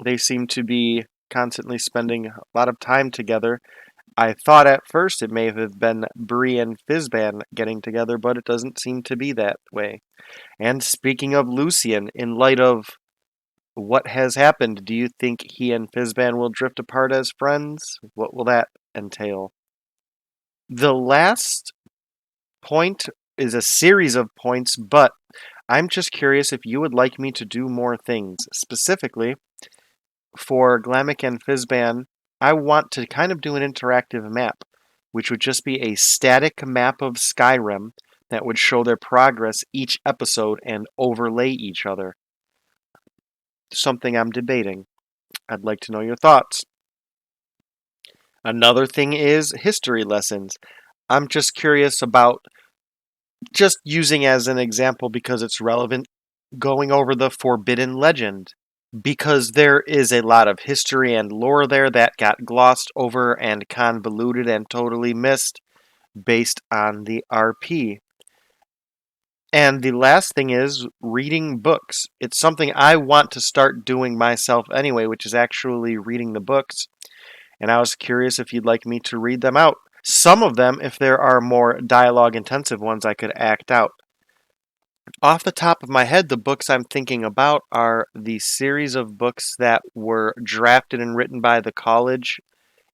They seem to be constantly spending a lot of time together. I thought at first it may have been Bree and Fizban getting together, but it doesn't seem to be that way. And speaking of Lucien, in light of what has happened, do you think he and Fizban will drift apart as friends? What will that entail? The last point is a series of points, but I'm just curious if you would like me to do more things. Specifically, for Glammic and Fizban, I want to kind of do an interactive map, which would just be a static map of Skyrim that would show their progress each episode and overlay each other. Something I'm debating. I'd like to know your thoughts. Another thing is history lessons. I'm just curious about, just using as an example because it's relevant, going over the Forbidden Legend. Because there is a lot of history and lore there that got glossed over and convoluted and totally missed based on the RP. And the last thing is reading books. It's something I want to start doing myself anyway, which is actually reading the books. and I was curious if you'd like me to read them out. Some of them, if there are more dialogue-intensive ones, I could act out. Off the top of my head, the books I'm thinking about are the series of books that were drafted and written by the college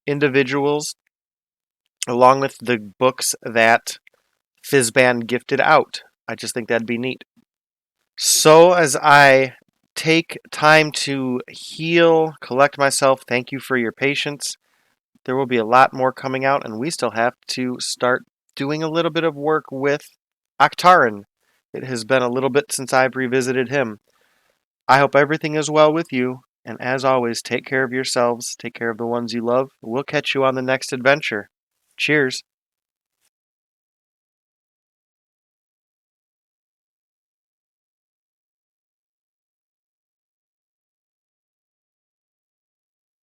individuals, along with the books that Fizban gifted out. I just think that'd be neat. So as I take time to heal, collect myself, thank you for your patience. There will be a lot more coming out, and we still have to start doing a little bit of work with Octarin. It has been a little bit since I've revisited him. I hope everything is well with you, and as always, take care of yourselves, take care of the ones you love. We'll catch you on the next adventure. Cheers.